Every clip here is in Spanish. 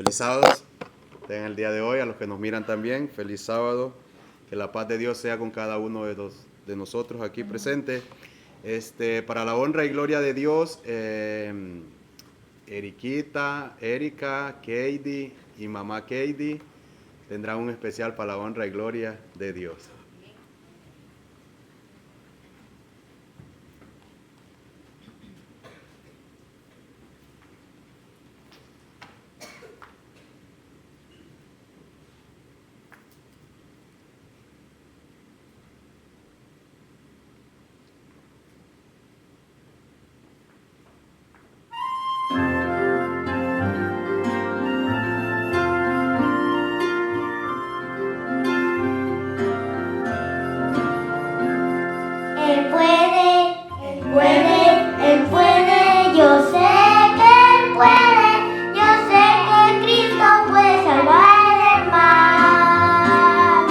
Feliz sábado. Tengan el día de hoy, a los que nos miran también, feliz sábado. Que la paz de Dios sea con cada uno de nosotros aquí presentes. Para la honra y gloria de Dios, Eriquita, Erika, Katie y mamá Katie tendrán un especial para la honra y gloria de Dios. Él puede, yo sé que Él puede, yo sé que Cristo puede salvar del mal.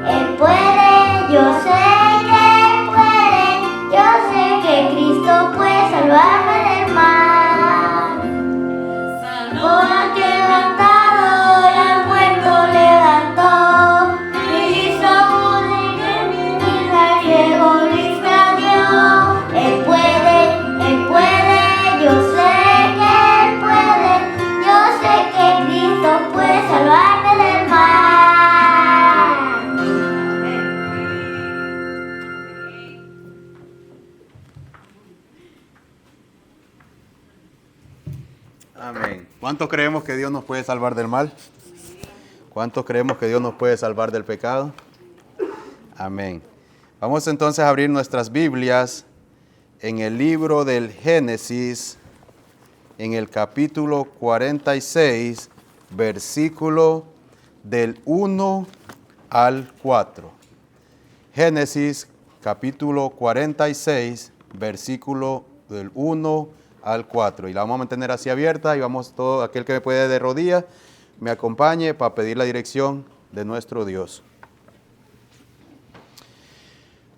Él puede, yo sé que Él puede, yo sé que Cristo puede salvarme del mal. Salvó al quebrantado y al muerto levantó, me hizo único en mi vida y egoísta Dios. Él puede, yo sé que Él puede, yo sé que Cristo puede salvarme del mal. Amén. ¿Cuántos creemos que Dios nos puede salvar del mal? ¿Cuántos creemos que Dios nos puede salvar del pecado? Amén. Vamos entonces a abrir nuestras Biblias en el libro del Génesis, en el capítulo 46, versículo del 1 al 4. Génesis, capítulo 46, versículo del 1 al 4. Y la vamos a mantener así abierta y vamos todo, aquel que me puede de rodillas, me acompañe para pedir la dirección de nuestro Dios.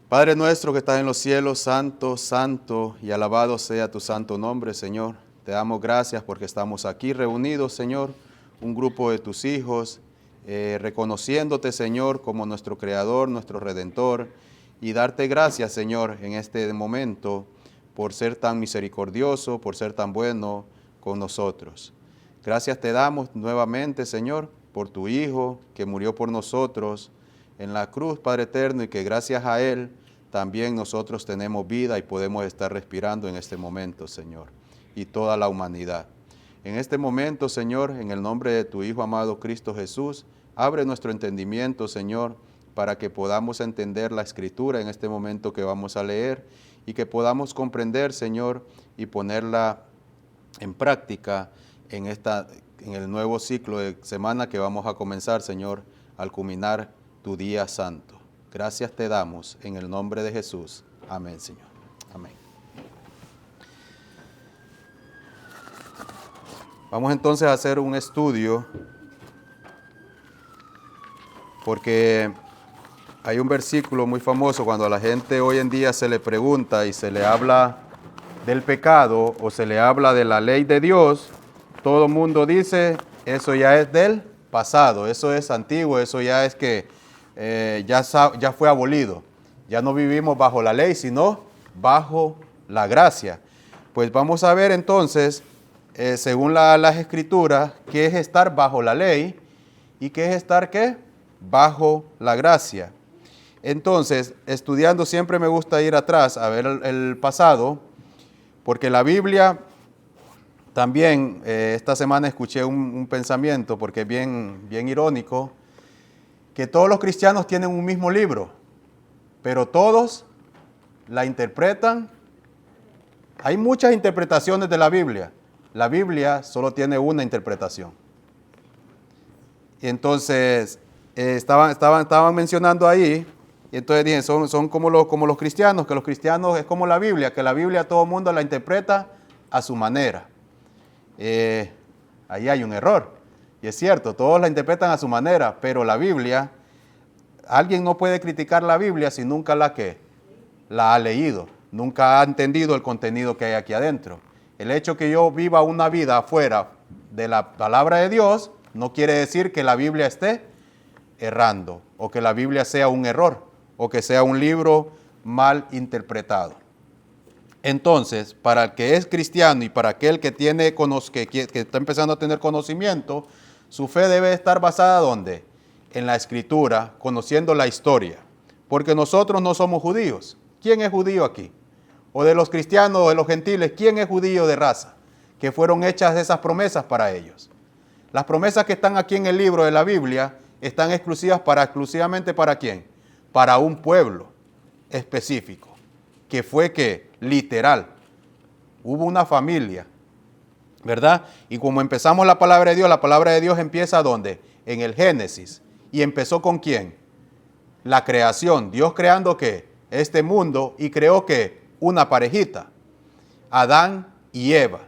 Padre nuestro que estás en los cielos, santo, santo y alabado sea tu santo nombre, Señor. Te damos gracias porque estamos aquí reunidos, Señor, un grupo de tus hijos, reconociéndote, Señor, como nuestro Creador, nuestro Redentor, y darte gracias, Señor, en este momento, por ser tan misericordioso, por ser tan bueno con nosotros. Gracias te damos nuevamente, Señor, por tu Hijo que murió por nosotros en la cruz, Padre eterno, y que gracias a Él también nosotros tenemos vida y podemos estar respirando en este momento, Señor, y toda la humanidad. En este momento, Señor, en el nombre de tu Hijo amado Cristo Jesús, abre nuestro entendimiento, Señor, para que podamos entender la Escritura en este momento que vamos a leer y que podamos comprender, Señor, y ponerla en práctica en el nuevo ciclo de semana que vamos a comenzar, Señor, al culminar tu día santo. Gracias te damos en el nombre de Jesús. Amén, Señor. Amén. Vamos entonces a hacer un estudio porque hay un versículo muy famoso cuando a la gente hoy en día se le pregunta y se le habla del pecado o se le habla de la ley de Dios, todo el mundo dice, eso ya es del pasado, eso es antiguo, eso ya es que ya fue abolido. Ya no vivimos bajo la ley, sino bajo la gracia. Pues vamos a ver entonces, según las Escrituras, qué es estar bajo la ley y qué es estar, ¿qué? Bajo la gracia. Entonces, estudiando siempre me gusta ir atrás a ver el pasado, porque la Biblia, también esta semana escuché un pensamiento, porque es bien irónico, que todos los cristianos tienen un mismo libro, pero todos la interpretan. Hay muchas interpretaciones de la Biblia. La Biblia solo tiene una interpretación. Y entonces, estaban mencionando ahí, y entonces dije, son como los cristianos, que los cristianos es como la Biblia, que la Biblia todo el mundo la interpreta a su manera. Ahí hay un error. Y es cierto, todos la interpretan a su manera, pero la Biblia, alguien no puede criticar la Biblia si nunca la ha leído, nunca ha entendido el contenido que hay aquí adentro. El hecho que yo viva una vida afuera de la palabra de Dios, no quiere decir que la Biblia esté errando o que la Biblia sea un error o que sea un libro mal interpretado. Entonces, para el que es cristiano y para aquel que está empezando a tener conocimiento, su fe debe estar basada ¿dónde? En la Escritura, conociendo la historia. Porque nosotros no somos judíos. ¿Quién es judío aquí? O de los cristianos o de los gentiles, ¿quién es judío de raza? Que fueron hechas esas promesas para ellos. Las promesas que están aquí en el libro de la Biblia están exclusivamente ¿para quién? Para un pueblo específico, que fue que literal, hubo una familia, ¿verdad? Y como empezamos la palabra de Dios empieza ¿dónde? En el Génesis. ¿Y empezó con quién? La creación. Dios creando ¿qué? Este mundo y creó ¿qué? Una parejita, Adán y Eva.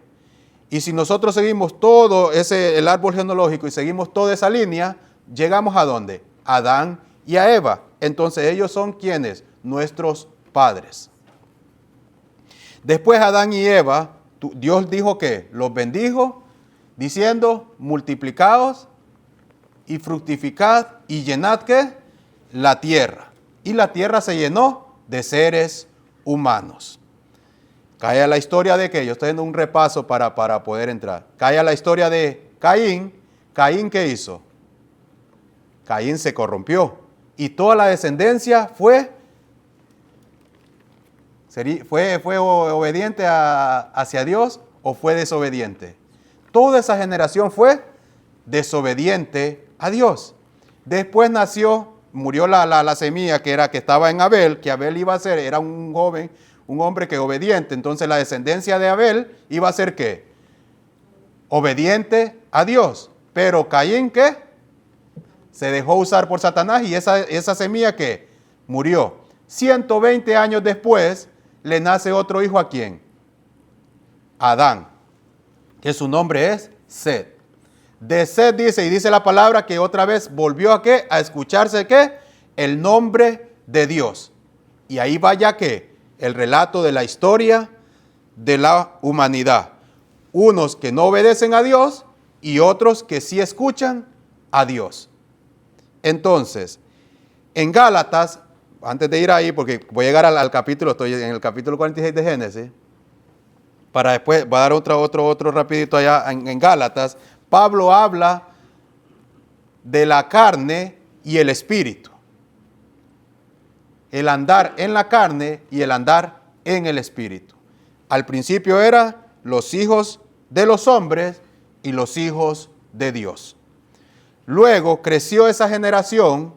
Y si nosotros seguimos todo el árbol genealógico y seguimos toda esa línea, llegamos ¿a dónde? A Adán y a Eva. Entonces ellos son ¿quiénes? Nuestros padres. Después Adán y Eva, Dios dijo que los bendijo, diciendo, multiplicaos y fructificad y llenad ¿qué? La tierra. Y la tierra se llenó de seres humanos. Cae a la historia de que yo estoy haciendo un repaso para poder entrar. Cae a la historia de Caín. ¿Caín qué hizo? Caín se corrompió. Y toda la descendencia fue obediente hacia Dios o fue desobediente. Toda esa generación fue desobediente a Dios. Después murió la semilla que estaba en Abel, que Abel iba a ser, era un joven, un hombre que obediente. Entonces la descendencia de Abel iba a ser ¿qué? Obediente a Dios. Pero Caín ¿qué? Se dejó usar por Satanás y esa semilla ¿qué? Murió. 120 años después le nace otro hijo ¿a quién? Adán, que su nombre es Set. De Set dice la palabra que otra vez volvió ¿a qué? A escucharse ¿qué? El nombre de Dios. Y ahí va ya ¿qué? El relato de la historia de la humanidad. Unos que no obedecen a Dios y otros que sí escuchan a Dios. Entonces, en Gálatas, antes de ir ahí, porque voy a llegar al capítulo, estoy en el capítulo 46 de Génesis, para después, voy a dar otro rapidito allá en Gálatas. Pablo habla de la carne y el espíritu. El andar en la carne y el andar en el espíritu. Al principio eran los hijos de los hombres y los hijos de Dios. Luego creció esa generación.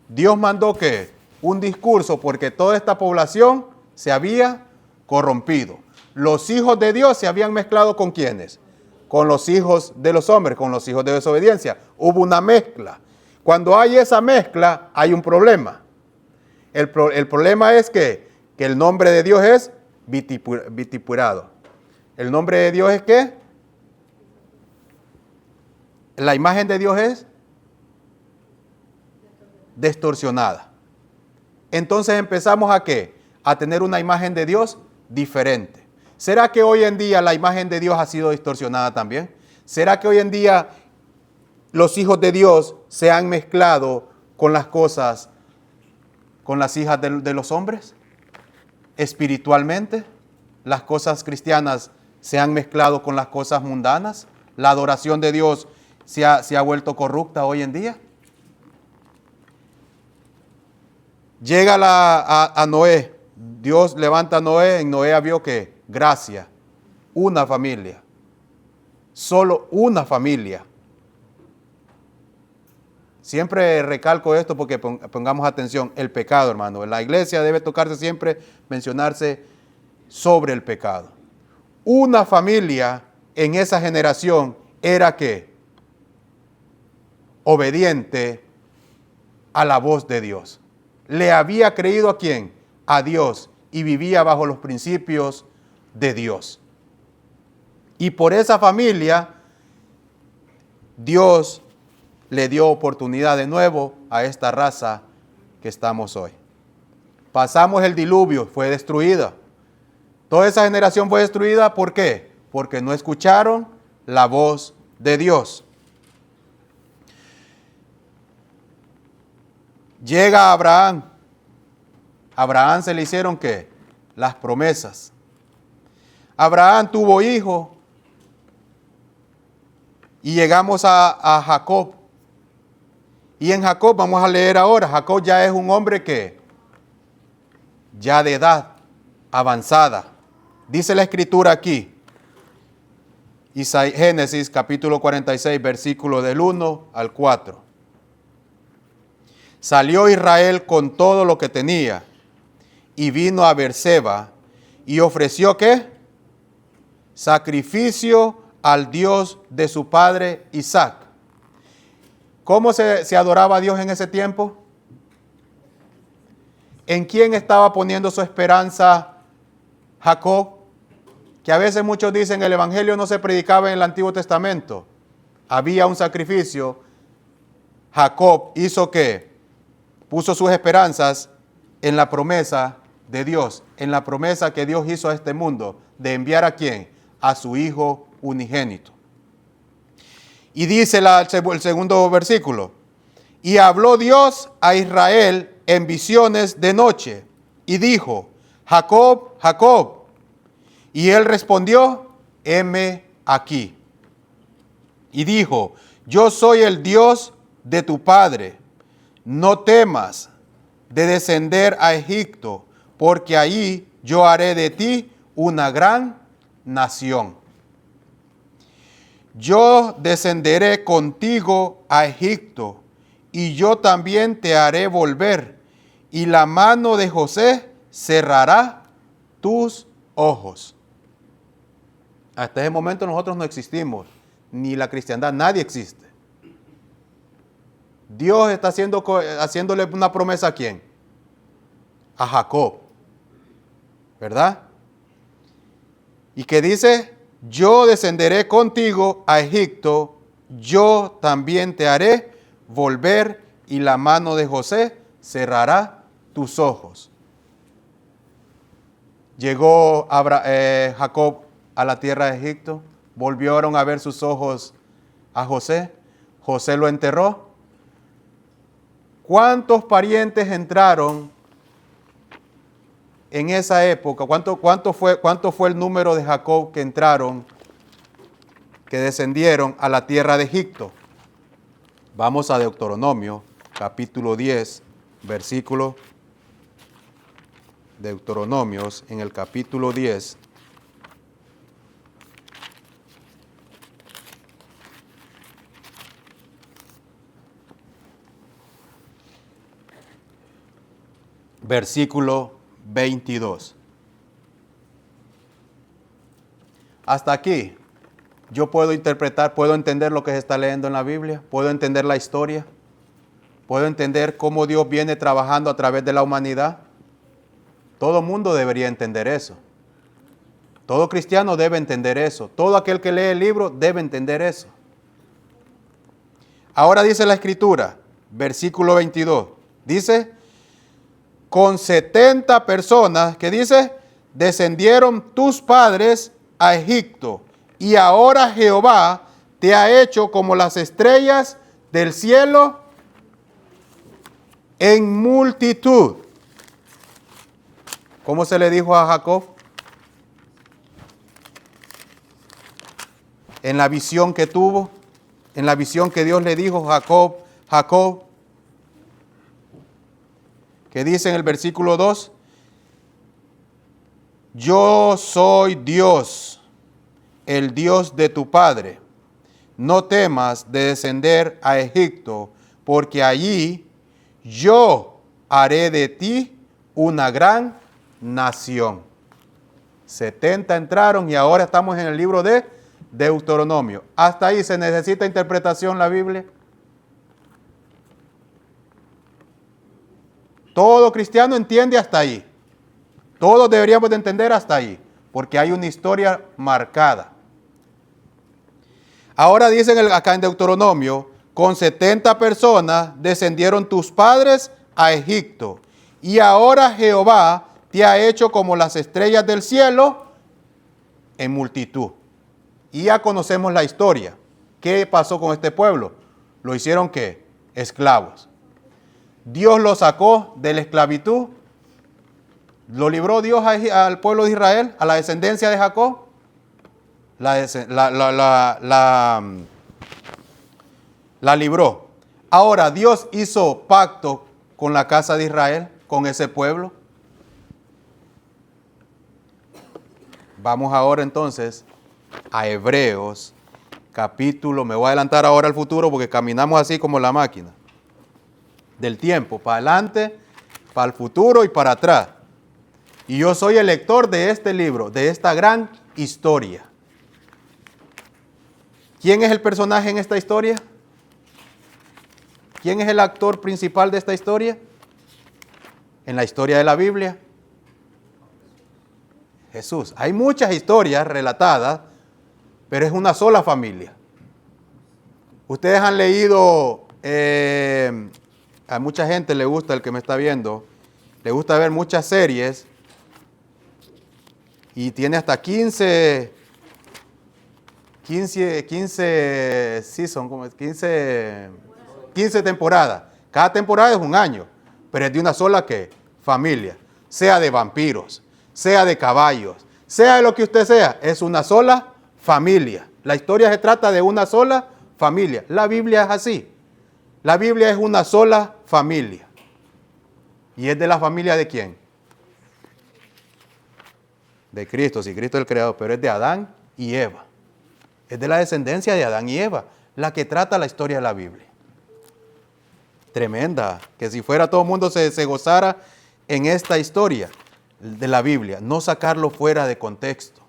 Dios mandó ¿qué? Un discurso porque toda esta población se había corrompido. Los hijos de Dios se habían mezclado ¿con quiénes? Con los hijos de los hombres, con los hijos de desobediencia. Hubo una mezcla. Cuando hay esa mezcla, hay un problema. El problema es que el nombre de Dios es vitipurado. ¿El nombre de Dios es qué? La imagen de Dios es distorsionada. Entonces empezamos ¿a qué? A tener una imagen de Dios diferente. ¿Será que hoy en día la imagen de Dios ha sido distorsionada también? ¿Será que hoy en día los hijos de Dios se han mezclado con las cosas, con las hijas de los hombres? Espiritualmente, las cosas cristianas se han mezclado con las cosas mundanas. La adoración de Dios se ha vuelto corrupta hoy en día. Llega a Noé. Dios levanta a Noé. En Noé vio que gracia, una familia, solo una familia. Siempre recalco esto porque pongamos atención, el pecado, hermano. En la iglesia debe tocarse siempre, mencionarse sobre el pecado. Una familia en esa generación era ¿qué? Obediente a la voz de Dios. Le había creído ¿a quién? A Dios, y vivía bajo los principios de Dios. Y por esa familia, Dios le dio oportunidad de nuevo a esta raza que estamos hoy. Pasamos el diluvio, fue destruida. Toda esa generación fue destruida, ¿por qué? Porque no escucharon la voz de Dios. Llega Abraham. A Abraham se le hicieron ¿qué? Las promesas. Abraham tuvo hijos. Y llegamos a Jacob. Y en Jacob, vamos a leer ahora, Jacob ya es un hombre que ya de edad avanzada. Dice la escritura aquí, Génesis capítulo 46, versículo del 1 al 4. Salió Israel con todo lo que tenía y vino a Beerseba y ofreció ¿qué? Sacrificio al Dios de su padre Isaac. ¿Cómo se adoraba a Dios en ese tiempo? ¿En quién estaba poniendo su esperanza Jacob? Que a veces muchos dicen el evangelio no se predicaba en el Antiguo Testamento. Había un sacrificio. Jacob hizo ¿qué? Puso sus esperanzas en la promesa de Dios, en la promesa que Dios hizo a este mundo, de enviar ¿a quién? A su Hijo unigénito. Y dice el segundo versículo, y habló Dios a Israel en visiones de noche, y dijo, Jacob, Jacob. Y él respondió, heme aquí. Y dijo, yo soy el Dios de tu padre, no temas de descender a Egipto, porque allí yo haré de ti una gran nación. Yo descenderé contigo a Egipto, y yo también te haré volver, y la mano de José cerrará tus ojos. Hasta ese momento nosotros no existimos, ni la cristiandad, nadie existe. Dios está haciéndole una promesa ¿a quién? A Jacob, ¿verdad? Y que dice, yo descenderé contigo a Egipto, yo también te haré volver y la mano de José cerrará tus ojos. Llegó Jacob a la tierra de Egipto, volvieron a ver sus ojos a José, José lo enterró. ¿Cuántos parientes entraron en esa época? ¿Cuánto fue el número de Jacob que entraron, que descendieron a la tierra de Egipto? Vamos a Deuteronomio, capítulo 10, versículo. Deuteronomios, en el capítulo 10. Versículo 22. Hasta aquí, yo puedo interpretar, puedo entender lo que se está leyendo en la Biblia, puedo entender la historia, puedo entender cómo Dios viene trabajando a través de la humanidad. Todo mundo debería entender eso. Todo cristiano debe entender eso. Todo aquel que lee el libro debe entender eso. Ahora dice la Escritura, versículo 22, dice, con 70 personas, que dice, descendieron tus padres a Egipto, y ahora Jehová te ha hecho como las estrellas del cielo en multitud. ¿Cómo se le dijo a Jacob? En la visión que tuvo, en la visión que Dios le dijo, Jacob, Jacob, que dice en el versículo 2, yo soy Dios, el Dios de tu padre. No temas de descender a Egipto, porque allí yo haré de ti una gran nación. 70 entraron y ahora estamos en el libro de Deuteronomio. Hasta ahí se necesita interpretación la Biblia. Todo cristiano entiende hasta ahí. Todos deberíamos de entender hasta ahí, porque hay una historia marcada. Ahora dicen acá en Deuteronomio, con 70 personas descendieron tus padres a Egipto, y ahora Jehová te ha hecho como las estrellas del cielo en multitud. Y ya conocemos la historia. ¿Qué pasó con este pueblo? ¿Lo hicieron qué? Esclavos. Dios los sacó de la esclavitud. ¿Lo libró Dios al pueblo de Israel, a la descendencia de Jacob? La libró. Ahora, Dios hizo pacto con la casa de Israel, con ese pueblo. Vamos ahora entonces a Hebreos, capítulo, me voy a adelantar ahora al futuro porque caminamos así como la máquina. Del tiempo, para adelante, para el futuro y para atrás. Y yo soy el lector de este libro, de esta gran historia. ¿Quién es el personaje en esta historia? ¿Quién es el actor principal de esta historia? En la historia de la Biblia, Jesús. Hay muchas historias relatadas, pero es una sola familia. Ustedes han leído, a mucha gente le gusta, el que me está viendo, le gusta ver muchas series y tiene hasta 15 season, como 15 temporadas. Cada temporada es un año, pero es de una sola ¿qué? Familia. Sea de vampiros, sea de caballos, sea de lo que usted sea, es una sola familia. La historia se trata de una sola familia. La Biblia es así. La Biblia es una sola familia. ¿Y es de la familia de quién? De Cristo, si Cristo es el creador, pero es de Adán y Eva. Es de la descendencia de Adán y Eva, la que trata la historia de la Biblia. Tremenda, que si fuera todo el mundo se gozara en esta historia de la Biblia, no sacarlo fuera de contexto.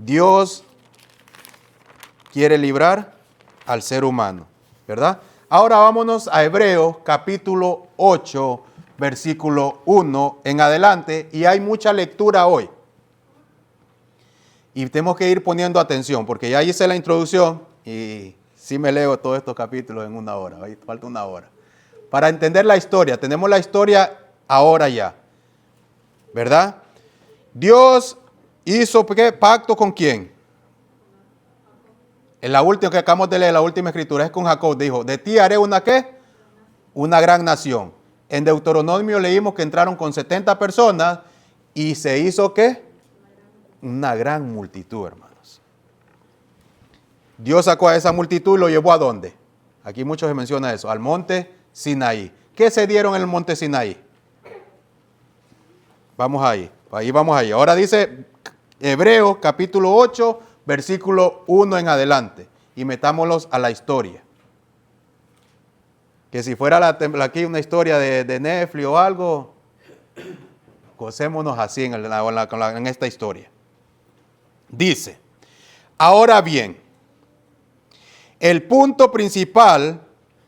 Dios quiere librar al ser humano, ¿verdad? Ahora vámonos a Hebreos capítulo 8, versículo 1 en adelante, y hay mucha lectura hoy. Y tenemos que ir poniendo atención, porque ya hice la introducción y sí me leo todos estos capítulos en una hora, ahí falta una hora. Para entender la historia, tenemos la historia ahora ya, ¿verdad? Dios hizo ¿qué? Pacto con quién. En la última que acabamos de leer, la última escritura es con Jacob. Dijo, de ti haré una ¿qué? Una gran nación. En Deuteronomio leímos que entraron con 70 personas y se hizo ¿qué? Una gran multitud, hermanos. Dios sacó a esa multitud y lo llevó ¿a dónde? Aquí mucho se menciona eso, al monte Sinaí. ¿Qué se dieron en el monte Sinaí? Vamos ahí. Ahora dice Hebreos capítulo 8, versículo 1 en adelante. Y metámoslos a la historia. Que si fuera aquí una historia de Netflix o algo, gocémonos así en esta historia. Dice, ahora bien, el punto principal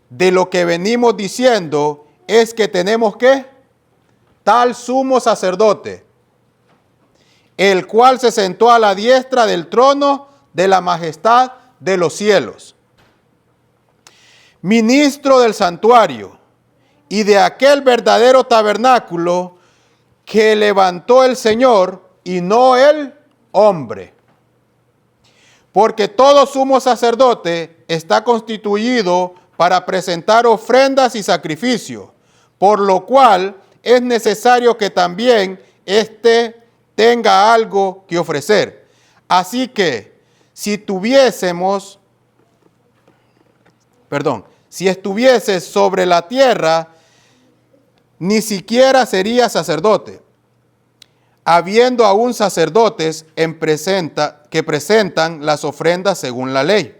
de lo que venimos diciendo es que tenemos que tal sumo sacerdote, el cual se sentó a la diestra del trono de la majestad de los cielos, ministro del santuario y de aquel verdadero tabernáculo que levantó el Señor y no el hombre. Porque todo sumo sacerdote está constituido para presentar ofrendas y sacrificios, por lo cual es necesario que también éste tenga algo que ofrecer. Así que si estuvieses sobre la tierra, ni siquiera sería sacerdote, habiendo aún sacerdotes que presentan las ofrendas según la ley,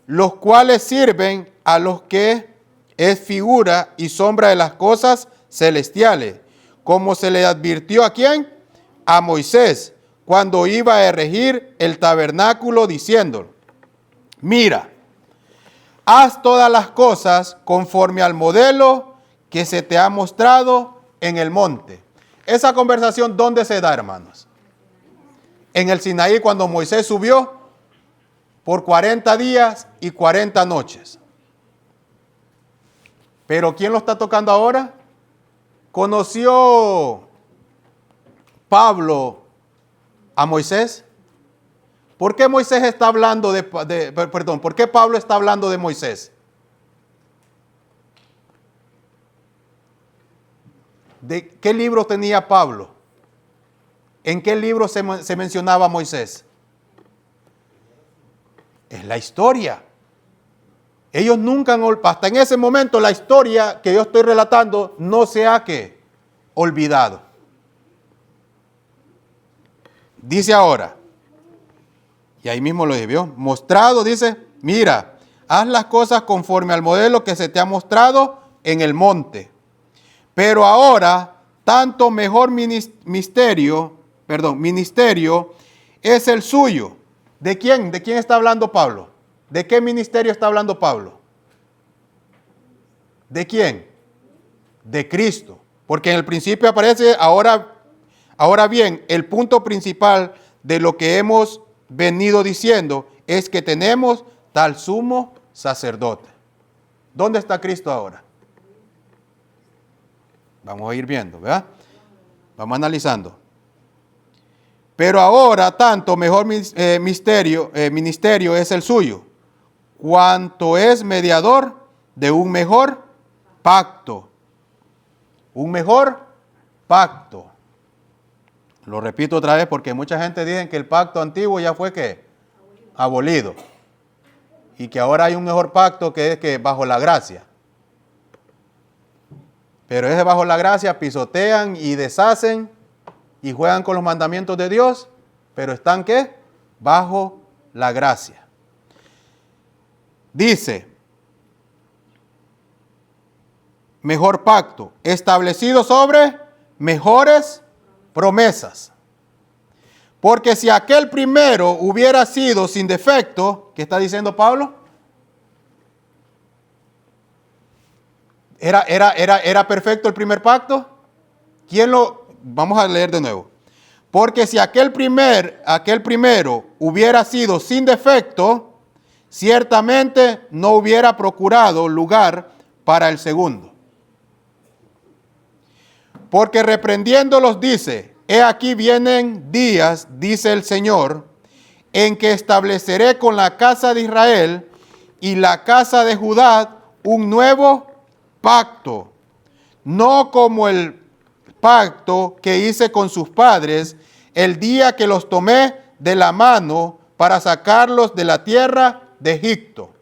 los cuales sirven a los que es figura y sombra de las cosas celestiales, como se le advirtió ¿a quién? A Moisés, cuando iba a erigir el tabernáculo, diciendo, mira, haz todas las cosas conforme al modelo que se te ha mostrado en el monte. Esa conversación, ¿dónde se da, hermanos? En el Sinaí, cuando Moisés subió por 40 días y 40 noches. Pero ¿quién lo está tocando ahora? ¿Conoció Pablo a Moisés? ¿Por qué Moisés está hablando ¿por qué Pablo está hablando de Moisés? ¿De qué libro tenía Pablo? ¿En qué libro se mencionaba a Moisés? Es la historia. Ellos nunca hasta en ese momento, la historia que yo estoy relatando no se ha olvidado. Dice ahora, y ahí mismo lo dijo, mostrado, dice, mira, haz las cosas conforme al modelo que se te ha mostrado en el monte. Pero ahora, tanto mejor ministerio es el suyo. ¿De quién? ¿De quién está hablando Pablo? ¿De qué ministerio está hablando Pablo? ¿De quién? De Cristo. Porque en el principio aparece, ahora bien, el punto principal de lo que hemos venido diciendo es que tenemos tal sumo sacerdote. ¿Dónde está Cristo ahora? Vamos a ir viendo, ¿verdad? Vamos analizando. Pero ahora tanto mejor ministerio es el suyo, cuanto es mediador de un mejor pacto. Un mejor pacto. Lo repito otra vez porque mucha gente dice que el pacto antiguo ya fue ¿qué? Abolido. Y que ahora hay un mejor pacto que es que bajo la gracia. Pero ese bajo la gracia pisotean y deshacen y juegan con los mandamientos de Dios, pero están ¿qué? Bajo la gracia. Dice, mejor pacto, establecido sobre mejores promesas. Porque si aquel primero hubiera sido sin defecto, ¿qué está diciendo Pablo? ¿Era perfecto el primer pacto? Vamos a leer de nuevo. Porque si aquel primero hubiera sido sin defecto, ciertamente no hubiera procurado lugar para el segundo. Porque reprendiéndolos dice, he aquí vienen días, dice el Señor, en que estableceré con la casa de Israel y la casa de Judá un nuevo pacto, no como el pacto que hice con sus padres el día que los tomé de la mano para sacarlos de la tierra de Egipto.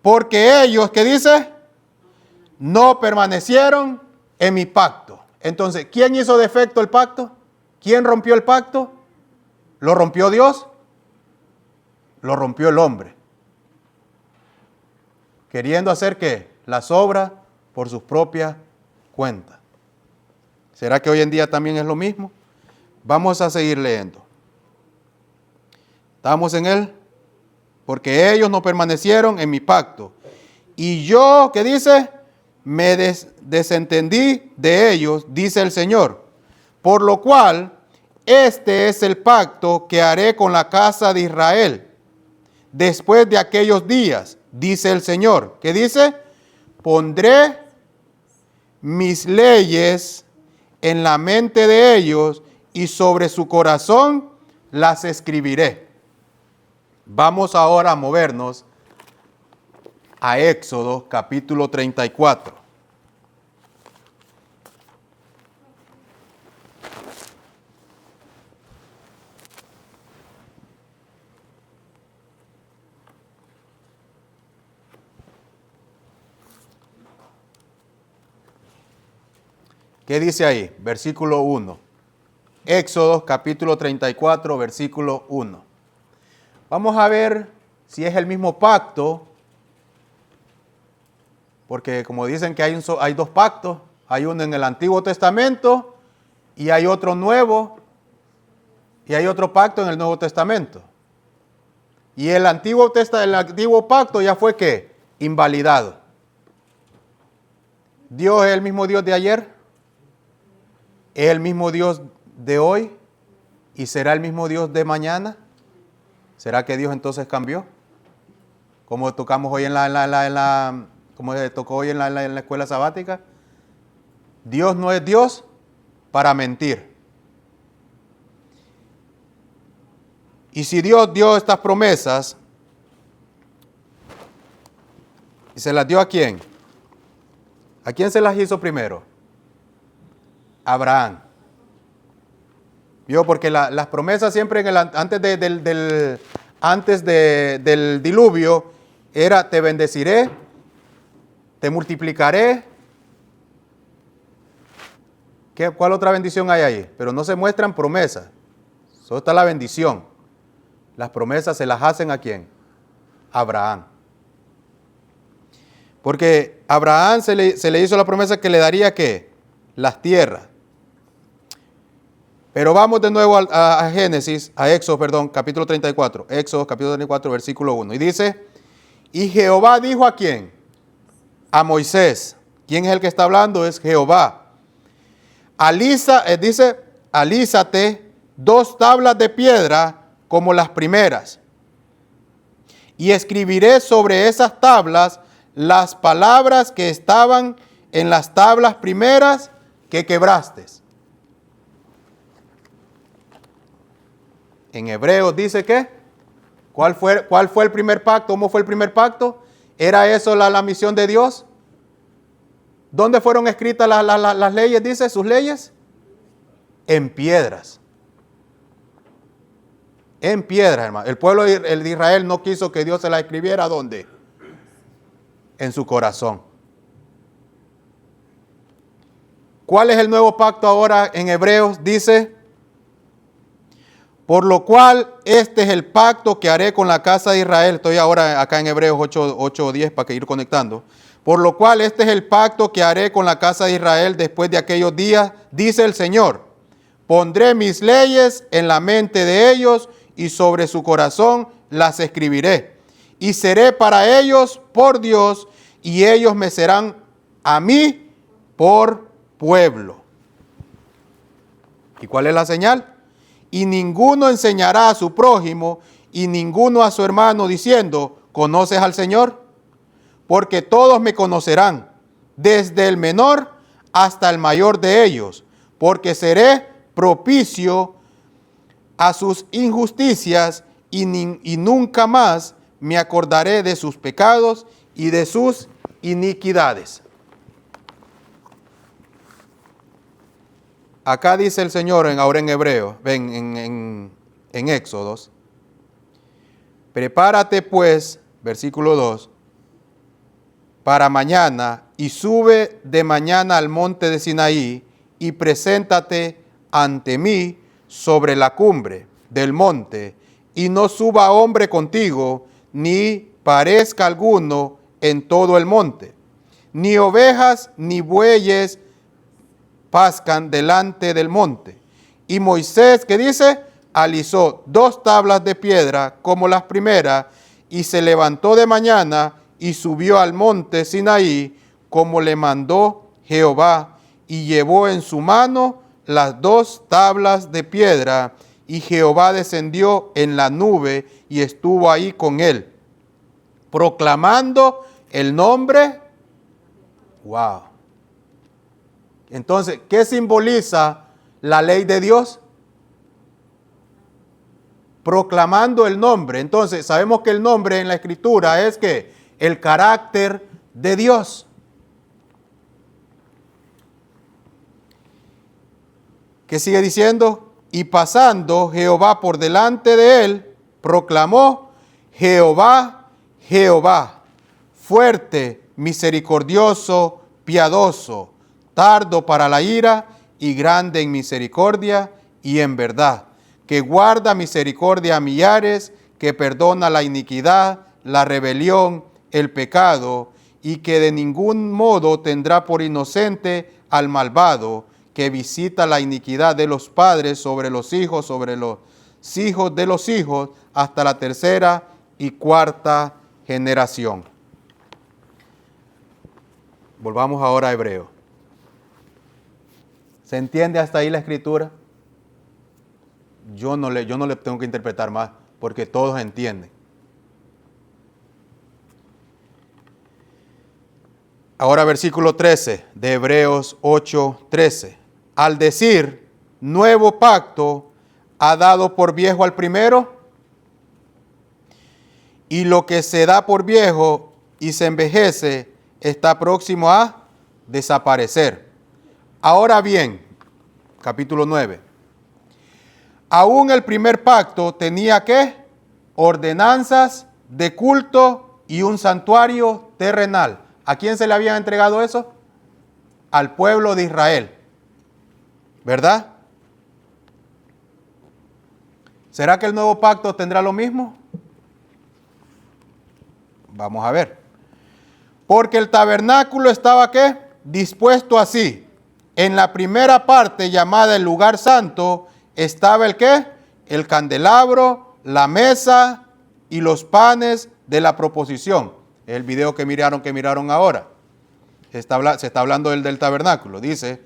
Porque ellos, ¿qué dice? No permanecieron en mi pacto. Entonces, ¿quién hizo defecto el pacto? ¿Quién rompió el pacto? ¿Lo rompió Dios? Lo rompió el hombre. Queriendo hacer ¿qué? Las obras por sus propias cuentas. ¿Será que hoy en día también es lo mismo? Vamos a seguir leyendo. Estamos en él. Porque ellos no permanecieron en mi pacto. Y yo, ¿qué dice? Me desentendí de ellos, dice el Señor. Por lo cual, este es el pacto que haré con la casa de Israel. Después de aquellos días, dice el Señor. ¿Qué dice? Pondré mis leyes en la mente de ellos y sobre su corazón las escribiré. Vamos ahora a movernos a Éxodo capítulo 34. ¿Qué dice ahí? Versículo 1. Éxodo capítulo 34, versículo 1. Vamos a ver si es el mismo pacto, porque como dicen que hay dos pactos, hay uno en el Antiguo Testamento y hay otro nuevo, y hay otro pacto en el Nuevo Testamento. Y el antiguo pacto ya fue ¿qué? Invalidado. Dios es el mismo Dios de ayer, es el mismo Dios de hoy y será el mismo Dios de mañana. ¿Será que Dios entonces cambió? Como tocamos hoy como se tocó hoy en la escuela sabática. Dios no es Dios para mentir. Y si Dios dio estas promesas, ¿y se las dio a quién? ¿A quién se las hizo primero? Abraham. ¿Vio? Porque las promesas siempre antes del diluvio era: te bendeciré, te multiplicaré. ¿Cuál otra bendición hay ahí? Pero no se muestran promesas. Solo está la bendición. Las promesas se las hacen ¿a quién? A Abraham. Porque a Abraham se le hizo la promesa que le daría ¿qué? Las tierras. Pero vamos de nuevo a Génesis, a Éxodo, perdón, capítulo 34. Éxodo, capítulo 34, versículo 1. Y dice: y Jehová dijo ¿a quién? A Moisés. ¿Quién es el que está hablando? Es Jehová. Dice: alízate 2 tablas de piedra como las primeras, y escribiré sobre esas tablas las palabras que estaban en las tablas primeras que quebraste. En Hebreos dice que, ¿cuál fue el primer pacto? ¿Cómo fue el primer pacto? ¿Era eso la misión de Dios? ¿Dónde fueron escritas las leyes? Dice, sus leyes. En piedras. En piedras, hermano. El pueblo de Israel no quiso que Dios se la escribiera. ¿Dónde? En su corazón. ¿Cuál es el nuevo pacto ahora en Hebreos? Dice: por lo cual este es el pacto que haré con la casa de Israel. Estoy ahora acá en Hebreos 8 o 10 para que ir conectando. Por lo cual este es el pacto que haré con la casa de Israel después de aquellos días, dice el Señor. Pondré mis leyes en la mente de ellos y sobre su corazón las escribiré. Y seré para ellos por Dios, y ellos me serán a mí por pueblo. ¿Y cuál es la señal? Y ninguno enseñará a su prójimo y ninguno a su hermano diciendo: ¿conoces al Señor? Porque todos me conocerán, desde el menor hasta el mayor de ellos, porque seré propicio a sus injusticias y nunca más me acordaré de sus pecados y de sus iniquidades. Acá dice el Señor ahora en Hebreo, en Éxodos: prepárate pues, versículo 2, para mañana, y sube de mañana al monte de Sinaí, y preséntate ante mí sobre la cumbre del monte, y no suba hombre contigo, ni parezca alguno en todo el monte, ni ovejas ni bueyes pascan delante del monte. Y Moisés, ¿qué dice? Alisó 2 tablas de piedra como las primeras, y se levantó de mañana y subió al monte Sinaí como le mandó Jehová, y llevó en su mano las 2 tablas de piedra, y Jehová descendió en la nube y estuvo ahí con él, proclamando el nombre. Wow. Entonces, ¿qué simboliza la ley de Dios? Proclamando el nombre. Entonces, sabemos que el nombre en la Escritura es que el carácter de Dios. ¿Qué sigue diciendo? Y pasando Jehová por delante de él, proclamó: Jehová, Jehová, fuerte, misericordioso, piadoso, tardo para la ira y grande en misericordia y en verdad, que guarda misericordia a millares, que perdona la iniquidad, la rebelión, el pecado, y que de ningún modo tendrá por inocente al malvado, que visita la iniquidad de los padres sobre los hijos de los hijos, hasta la 3ª y 4ª generación. Volvamos ahora a Hebreo. ¿Se entiende hasta ahí la Escritura? Yo no le tengo que interpretar más, porque todos entienden. Ahora versículo 13 de Hebreos 8:13. Al decir nuevo pacto, ¿ha dado por viejo al primero? y lo que se da por viejo y se envejece está próximo a desaparecer. Ahora bien, capítulo 9. Aún el primer pacto tenía ¿qué? Ordenanzas de culto y un santuario terrenal. ¿A quién se le habían entregado eso? Al pueblo de Israel. ¿Verdad? ¿Será que el nuevo pacto tendrá lo mismo? Vamos a ver. Porque el tabernáculo estaba ¿qué? Dispuesto así. En la primera parte llamada el lugar santo estaba el ¿qué? El candelabro, la mesa y los panes de la proposición. El video que miraron ahora. Se está hablando del tabernáculo. Dice,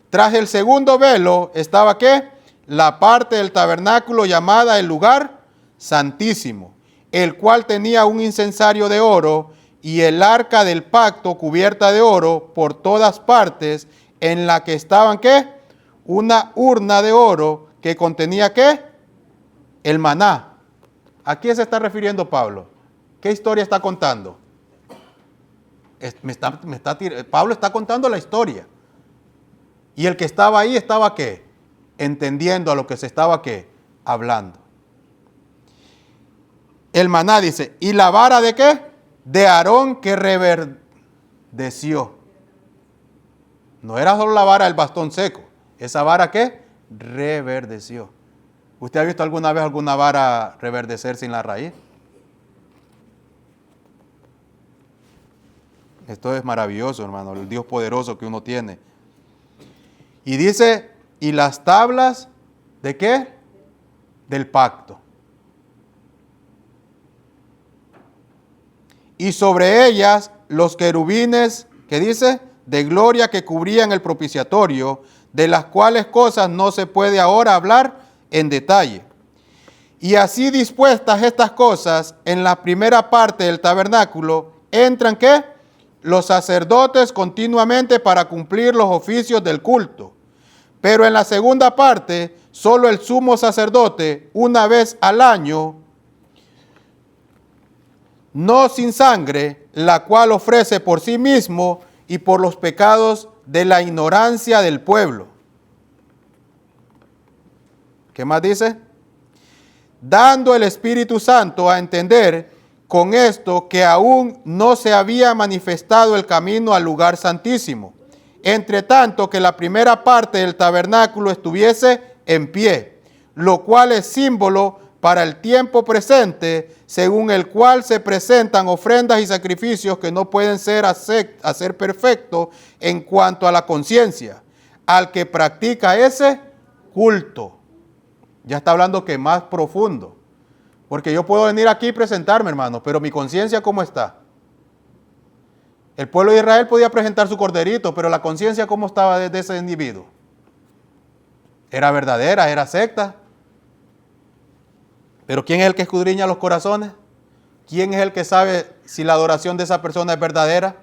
tras el segundo velo estaba ¿qué? La parte del tabernáculo llamada el lugar santísimo, el cual tenía un incensario de oro y el arca del pacto cubierta de oro por todas partes, en la que estaban ¿qué? Una urna de oro que contenía ¿qué? El maná. ¿A quién se está refiriendo Pablo? ¿Qué historia está contando? Pablo está contando la historia. Y el que estaba ahí estaba ¿qué? Entendiendo a lo que se estaba ¿qué? Hablando. El maná dice, ¿y la vara de qué? De Aarón que reverdeció. No era solo la vara del bastón seco. ¿Esa vara qué? Reverdeció. ¿Usted ha visto alguna vez alguna vara reverdecer sin la raíz? Esto es maravilloso, hermano, el Dios poderoso que uno tiene. Y dice, ¿y las tablas de qué? Del pacto. Y sobre ellas los querubines, ¿qué dice? De gloria que cubrían el propiciatorio, de las cuales cosas no se puede ahora hablar en detalle. Y así dispuestas estas cosas, en la primera parte del tabernáculo, entran ¿qué? Los sacerdotes continuamente para cumplir los oficios del culto. Pero en la segunda parte, solo el sumo sacerdote, una vez al año, no sin sangre, la cual ofrece por sí mismo y por los pecados de la ignorancia del pueblo. ¿Qué más dice? Dando el Espíritu Santo a entender con esto que aún no se había manifestado el camino al lugar santísimo, entre tanto que la primera parte del tabernáculo estuviese en pie, lo cual es símbolo para el tiempo presente, según el cual se presentan ofrendas y sacrificios que no pueden ser hacer perfecto en cuanto a la conciencia, al que practica ese culto. Ya está hablando que más profundo. Porque yo puedo venir aquí y presentarme, hermano, pero mi conciencia, ¿cómo está? El pueblo de Israel podía presentar su corderito, pero la conciencia, ¿cómo estaba de ese individuo? ¿Era verdadera? ¿Era secta? Pero ¿quién es el que escudriña los corazones? ¿Quién es el que sabe si la adoración de esa persona es verdadera?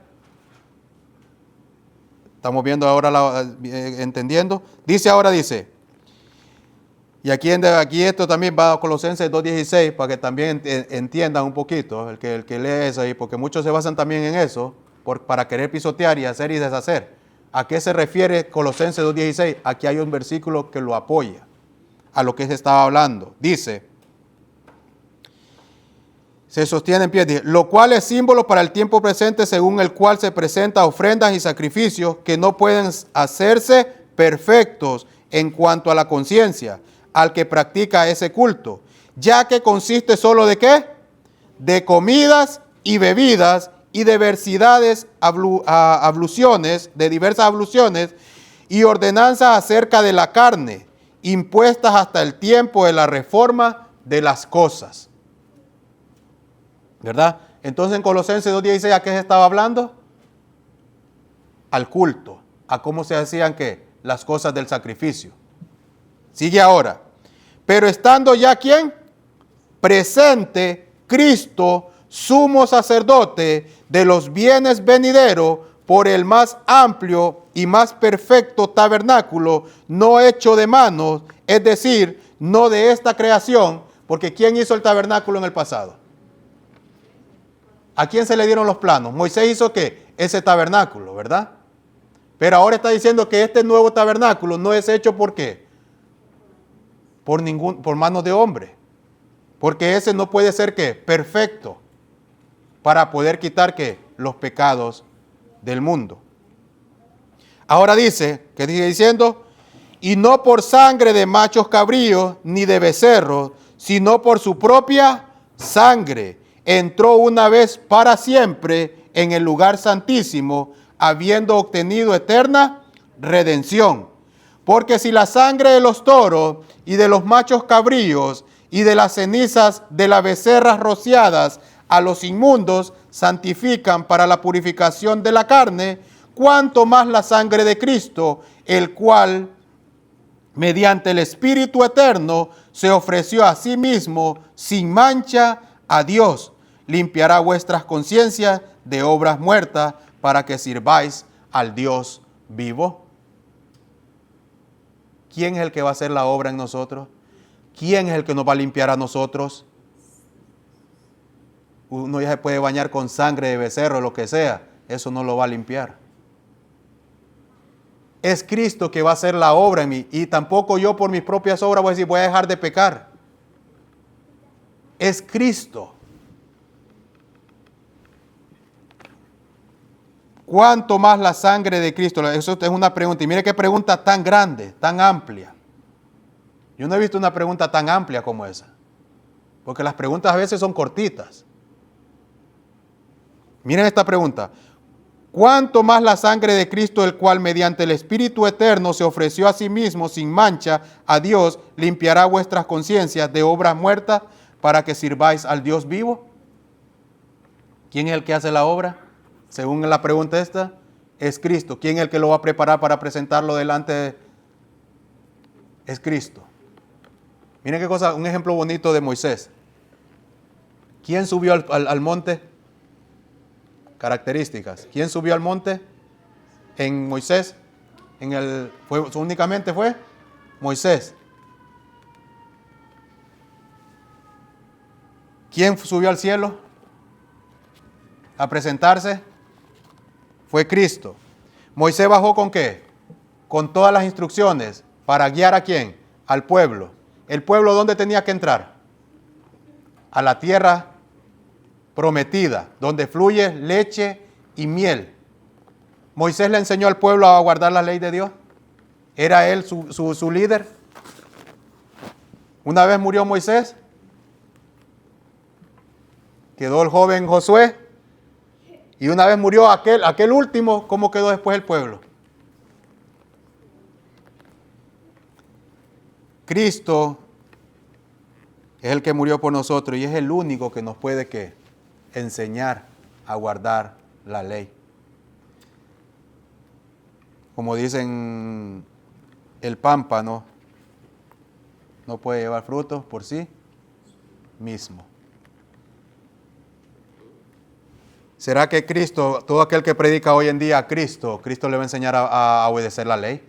Estamos viendo ahora, entendiendo. Dice, y aquí esto también va a Colosenses 2.16 para que también entiendan un poquito, el que lee eso ahí, porque muchos se basan también en eso, para querer pisotear y hacer y deshacer. ¿A qué se refiere Colosenses 2.16? Aquí hay un versículo que lo apoya a lo que se estaba hablando. Dice, se sostiene en pie, dice, lo cual es símbolo para el tiempo presente, según el cual se presentan ofrendas y sacrificios que no pueden hacerse perfectos en cuanto a la conciencia, al que practica ese culto, ya que consiste solo de ¿qué? De comidas y bebidas y diversidades de diversas abluciones y ordenanzas acerca de la carne, impuestas hasta el tiempo de la reforma de las cosas. ¿Verdad? Entonces en Colosenses 2.16, ¿a qué se estaba hablando? Al culto, a cómo se hacían ¿qué? Las cosas del sacrificio. Sigue ahora. Pero estando ya ¿quién? Presente Cristo, sumo sacerdote de los bienes venideros, por el más amplio y más perfecto tabernáculo, no hecho de manos, es decir, no de esta creación, porque ¿quién hizo el tabernáculo en el pasado? ¿A quién se le dieron los planos? Moisés hizo ¿qué? Ese tabernáculo, ¿verdad? Pero ahora está diciendo que este nuevo tabernáculo no es hecho ¿por qué? Por manos de hombre. Porque ese no puede ser ¿qué? Perfecto para poder quitar ¿qué? Los pecados del mundo. Ahora dice, ¿qué sigue diciendo? Y no por sangre de machos cabríos ni de becerros, sino por su propia sangre. Entró una vez para siempre en el lugar santísimo, habiendo obtenido eterna redención. Porque si la sangre de los toros y de los machos cabríos y de las cenizas de las becerras rociadas a los inmundos santifican para la purificación de la carne, cuánto más la sangre de Cristo, el cual mediante el Espíritu eterno se ofreció a sí mismo sin mancha a Dios, limpiará vuestras conciencias de obras muertas para que sirváis al Dios vivo. ¿Quién es el que va a hacer la obra en nosotros? ¿Quién es el que nos va a limpiar a nosotros? Uno ya se puede bañar con sangre de becerro, lo que sea, eso no lo va a limpiar. Es Cristo que va a hacer la obra en mí, y tampoco yo por mis propias obras voy a decir voy a dejar de pecar. Es Cristo. ¿Cuánto más la sangre de Cristo? Eso es una pregunta. Y mire qué pregunta tan grande, tan amplia. Yo no he visto una pregunta tan amplia como esa. Porque las preguntas a veces son cortitas. Miren esta pregunta. ¿Cuánto más la sangre de Cristo, el cual mediante el Espíritu eterno se ofreció a sí mismo sin mancha a Dios, limpiará vuestras conciencias de obras muertas para que sirváis al Dios vivo? ¿Quién es el que hace la obra? Según la pregunta esta, es Cristo. ¿Quién es el que lo va a preparar para presentarlo delante de? Es Cristo. Miren qué cosa, un ejemplo bonito de Moisés. ¿Quién subió al monte? Características. ¿Quién subió al monte en Moisés? Únicamente fue Moisés. ¿Quién subió al cielo a presentarse? Fue Cristo. Moisés bajó ¿con qué? Con todas las instrucciones para guiar ¿a quién? Al pueblo. ¿El pueblo dónde tenía que entrar? A la tierra prometida, donde fluye leche y miel. Moisés le enseñó al pueblo a guardar la ley de Dios. ¿Era él su líder? Una vez murió Moisés, quedó el joven Josué, y una vez murió aquel último, ¿cómo quedó después el pueblo? Cristo es el que murió por nosotros y es el único que nos puede ¿qué? Enseñar a guardar la ley. Como dicen, el pámpano no puede llevar frutos por sí mismo. ¿Será que Cristo, todo aquel que predica hoy en día a Cristo le va a enseñar a obedecer la ley?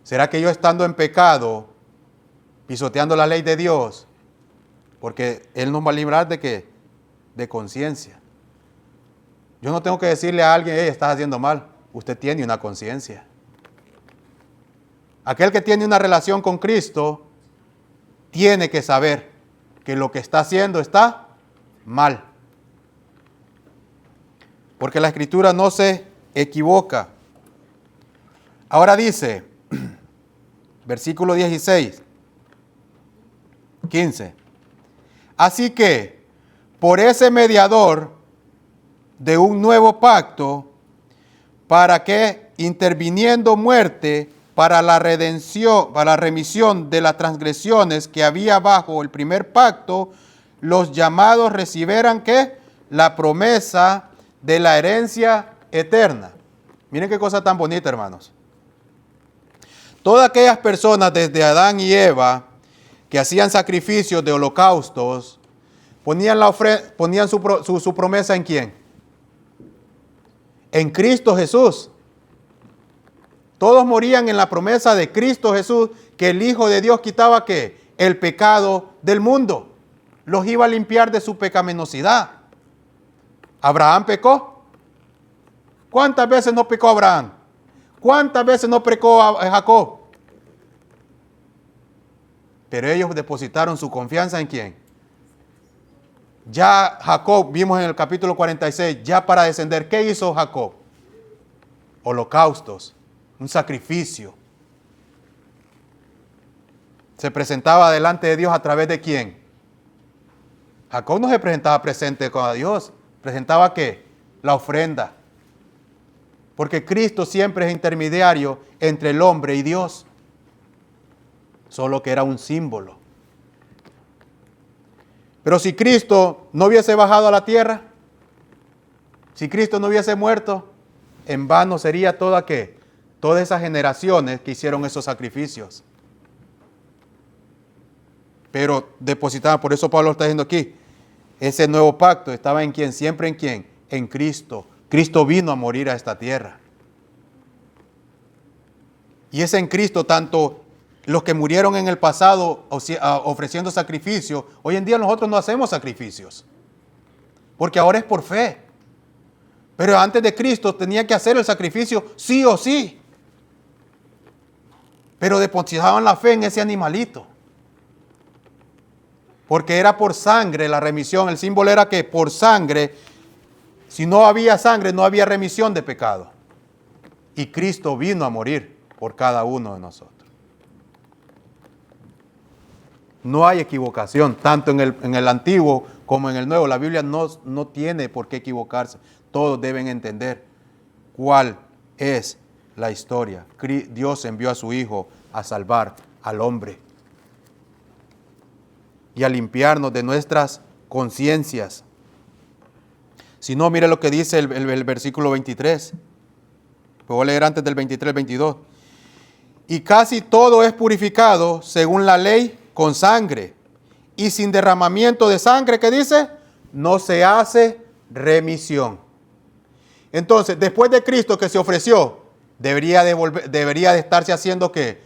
¿Será que yo estando en pecado, pisoteando la ley de Dios, porque Él nos va a librar de qué? De conciencia. Yo no tengo que decirle a alguien, estás haciendo mal. Usted tiene una conciencia. Aquel que tiene una relación con Cristo tiene que saber que lo que está haciendo está mal. Porque la Escritura no se equivoca. Ahora dice, versículo 16, 15. Así que, por ese mediador de un nuevo pacto, para que interviniendo muerte para la redención, para la remisión de las transgresiones que había bajo el primer pacto, los llamados recibieran ¿qué? La promesa de la herencia eterna. Miren qué cosa tan bonita, hermanos. Todas aquellas personas desde Adán y Eva que hacían sacrificios de holocaustos, ponían su promesa ¿en quién? En Cristo Jesús. Todos morían en la promesa de Cristo Jesús, que el Hijo de Dios quitaba ¿qué? El pecado del mundo. Los iba a limpiar de su pecaminosidad. ¿Abraham pecó? ¿Cuántas veces no pecó Abraham? ¿Cuántas veces no pecó Jacob? Pero ellos depositaron su confianza ¿en quién? Ya Jacob, vimos en el capítulo 46, ya para descender, ¿qué hizo Jacob? Holocaustos, un sacrificio. Se presentaba delante de Dios a través de quién. Jacob no se presentaba presente con Dios, presentaba ¿qué? La ofrenda. Porque Cristo siempre es intermediario entre el hombre y Dios. Solo que era un símbolo. Pero si Cristo no hubiese bajado a la tierra, si Cristo no hubiese muerto, en vano sería todas esas generaciones que hicieron esos sacrificios. Pero depositaban, por eso Pablo está diciendo aquí, ese nuevo pacto estaba en quién, siempre en quién, en Cristo. Cristo vino a morir a esta tierra. Y es en Cristo tanto los que murieron en el pasado ofreciendo sacrificios, hoy en día nosotros no hacemos sacrificios, porque ahora es por fe. Pero antes de Cristo tenía que hacer el sacrificio sí o sí. Pero depositaban la fe en ese animalito. Porque era por sangre la remisión. El símbolo era que por sangre, si no había sangre, no había remisión de pecado. Y Cristo vino a morir por cada uno de nosotros. No hay equivocación, tanto en el Antiguo como en el Nuevo. La Biblia no tiene por qué equivocarse. Todos deben entender cuál es la historia. Dios envió a su Hijo a salvar al hombre y a limpiarnos de nuestras conciencias. Si no, mire lo que dice el versículo 23. Voy a leer antes del 23 al 22. Y casi todo es purificado según la ley con sangre. Y sin derramamiento de sangre, ¿qué dice? No se hace remisión. Entonces, después de Cristo que se ofreció, debería de estarse haciendo ¿qué?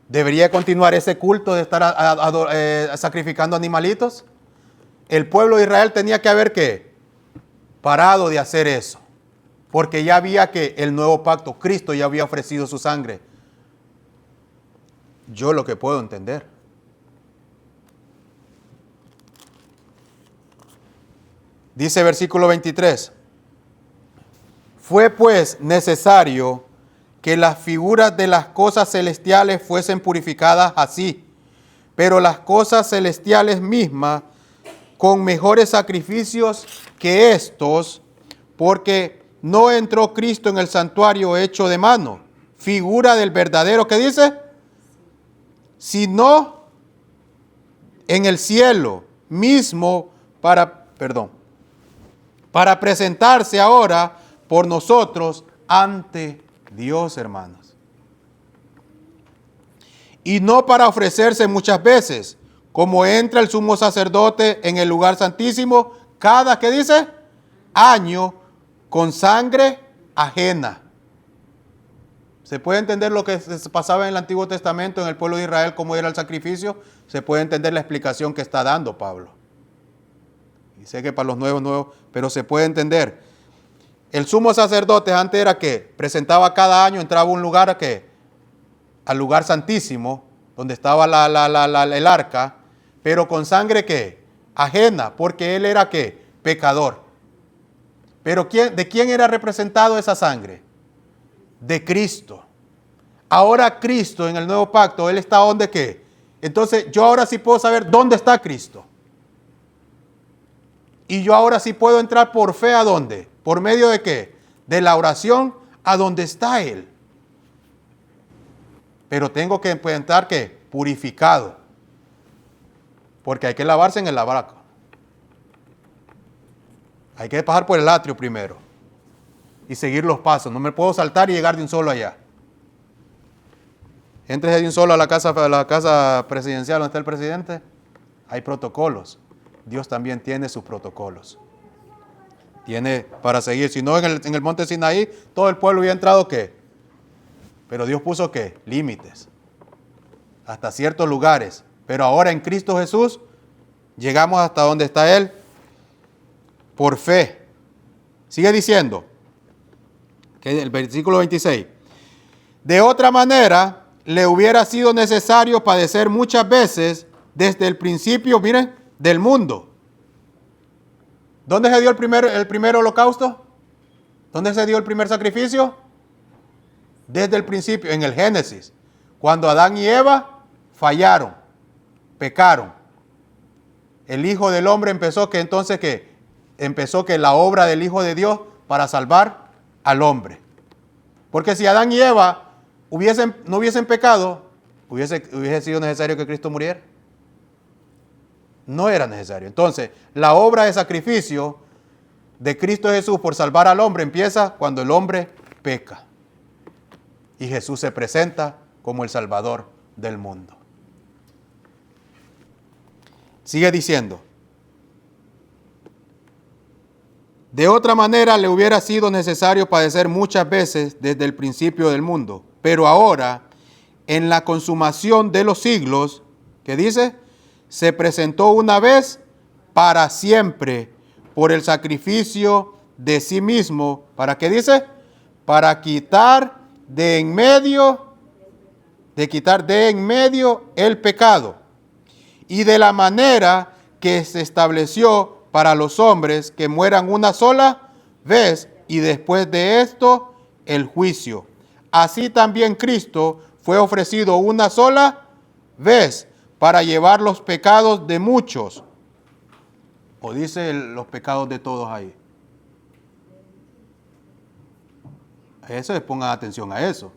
¿Debería continuar ese culto de estar sacrificando animalitos? El pueblo de Israel tenía que haber ¿qué? Parado de hacer eso. Porque ya había que el nuevo pacto, Cristo ya había ofrecido su sangre. Yo lo que puedo entender. Dice versículo 23. Fue pues necesario que las figuras de las cosas celestiales fuesen purificadas así, pero las cosas celestiales mismas con mejores sacrificios que estos, porque no entró Cristo en el santuario hecho de mano, figura del verdadero, ¿qué dice? Sino en el cielo mismo para presentarse ahora por nosotros ante Dios, hermanos. Y no para ofrecerse muchas veces, como entra el sumo sacerdote en el lugar santísimo, cada, ¿qué dice? Año, con sangre ajena. ¿Se puede entender lo que pasaba en el Antiguo Testamento en el pueblo de Israel, cómo era el sacrificio? Se puede entender la explicación que está dando Pablo. Y sé que para los nuevos, pero se puede entender. El sumo sacerdote antes era que presentaba cada año, entraba a un lugar al lugar santísimo, donde estaba el arca, pero con sangre ¿qué? Ajena, porque él era ¿qué? Pecador. Pero ¿de quién era representado esa sangre? De Cristo. Ahora Cristo en el nuevo pacto, Él está donde ¿qué? Entonces yo ahora sí puedo saber dónde está Cristo. Y yo ahora sí puedo entrar por fe ¿a dónde? ¿Por medio de qué? De la oración a donde está Él. Pero tengo que entrar ¿qué? Purificado. Porque hay que lavarse en el lavacro. Hay que pasar por el atrio primero. Y seguir los pasos. No me puedo saltar y llegar de un solo allá. Entres de un solo a la casa presidencial donde está el presidente. Hay protocolos. Dios también tiene sus protocolos. Tiene para seguir. Si no, en el monte Sinaí, todo el pueblo hubiera entrado ¿qué? Pero Dios puso ¿qué? Límites. Hasta ciertos lugares. Pero ahora en Cristo Jesús, llegamos hasta donde está Él por fe. Sigue diciendo, que el versículo 26. De otra manera, le hubiera sido necesario padecer muchas veces desde el principio, miren, del mundo. ¿Dónde se dio el primer holocausto? ¿Dónde se dio el primer sacrificio? Desde el principio, en el Génesis. Cuando Adán y Eva fallaron, pecaron. El Hijo del Hombre empezó que la obra del Hijo de Dios para salvar al hombre. Porque si Adán y Eva no hubiesen pecado, hubiese sido necesario que Cristo muriera. No era necesario. Entonces, la obra de sacrificio de Cristo Jesús por salvar al hombre empieza cuando el hombre peca. Y Jesús se presenta como el Salvador del mundo. Sigue diciendo. De otra manera le hubiera sido necesario padecer muchas veces desde el principio del mundo. Pero ahora, en la consumación de los siglos, ¿qué dice? Se presentó una vez para siempre por el sacrificio de sí mismo. ¿Para qué dice? Para quitar de en medio el pecado. Y de la manera que se estableció para los hombres que mueran una sola vez y después de esto el juicio. Así también Cristo fue ofrecido una sola vez para llevar los pecados de muchos. O dice los pecados de todos ahí. Eso, pongan atención a eso.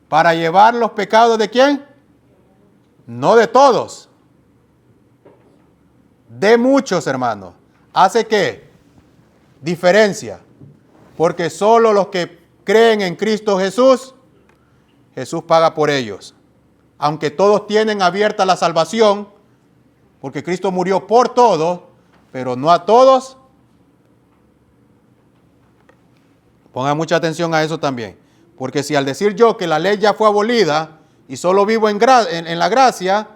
Para llevar los pecados de ¿quién? No de todos. De muchos, hermanos. ¿Hace qué? Diferencia. Porque solo los que creen en Cristo Jesús, Jesús paga por ellos. Aunque todos tienen abierta la salvación, porque Cristo murió por todos, pero no a todos. Pongan mucha atención a eso también. Porque si al decir yo que la ley ya fue abolida y solo vivo en la gracia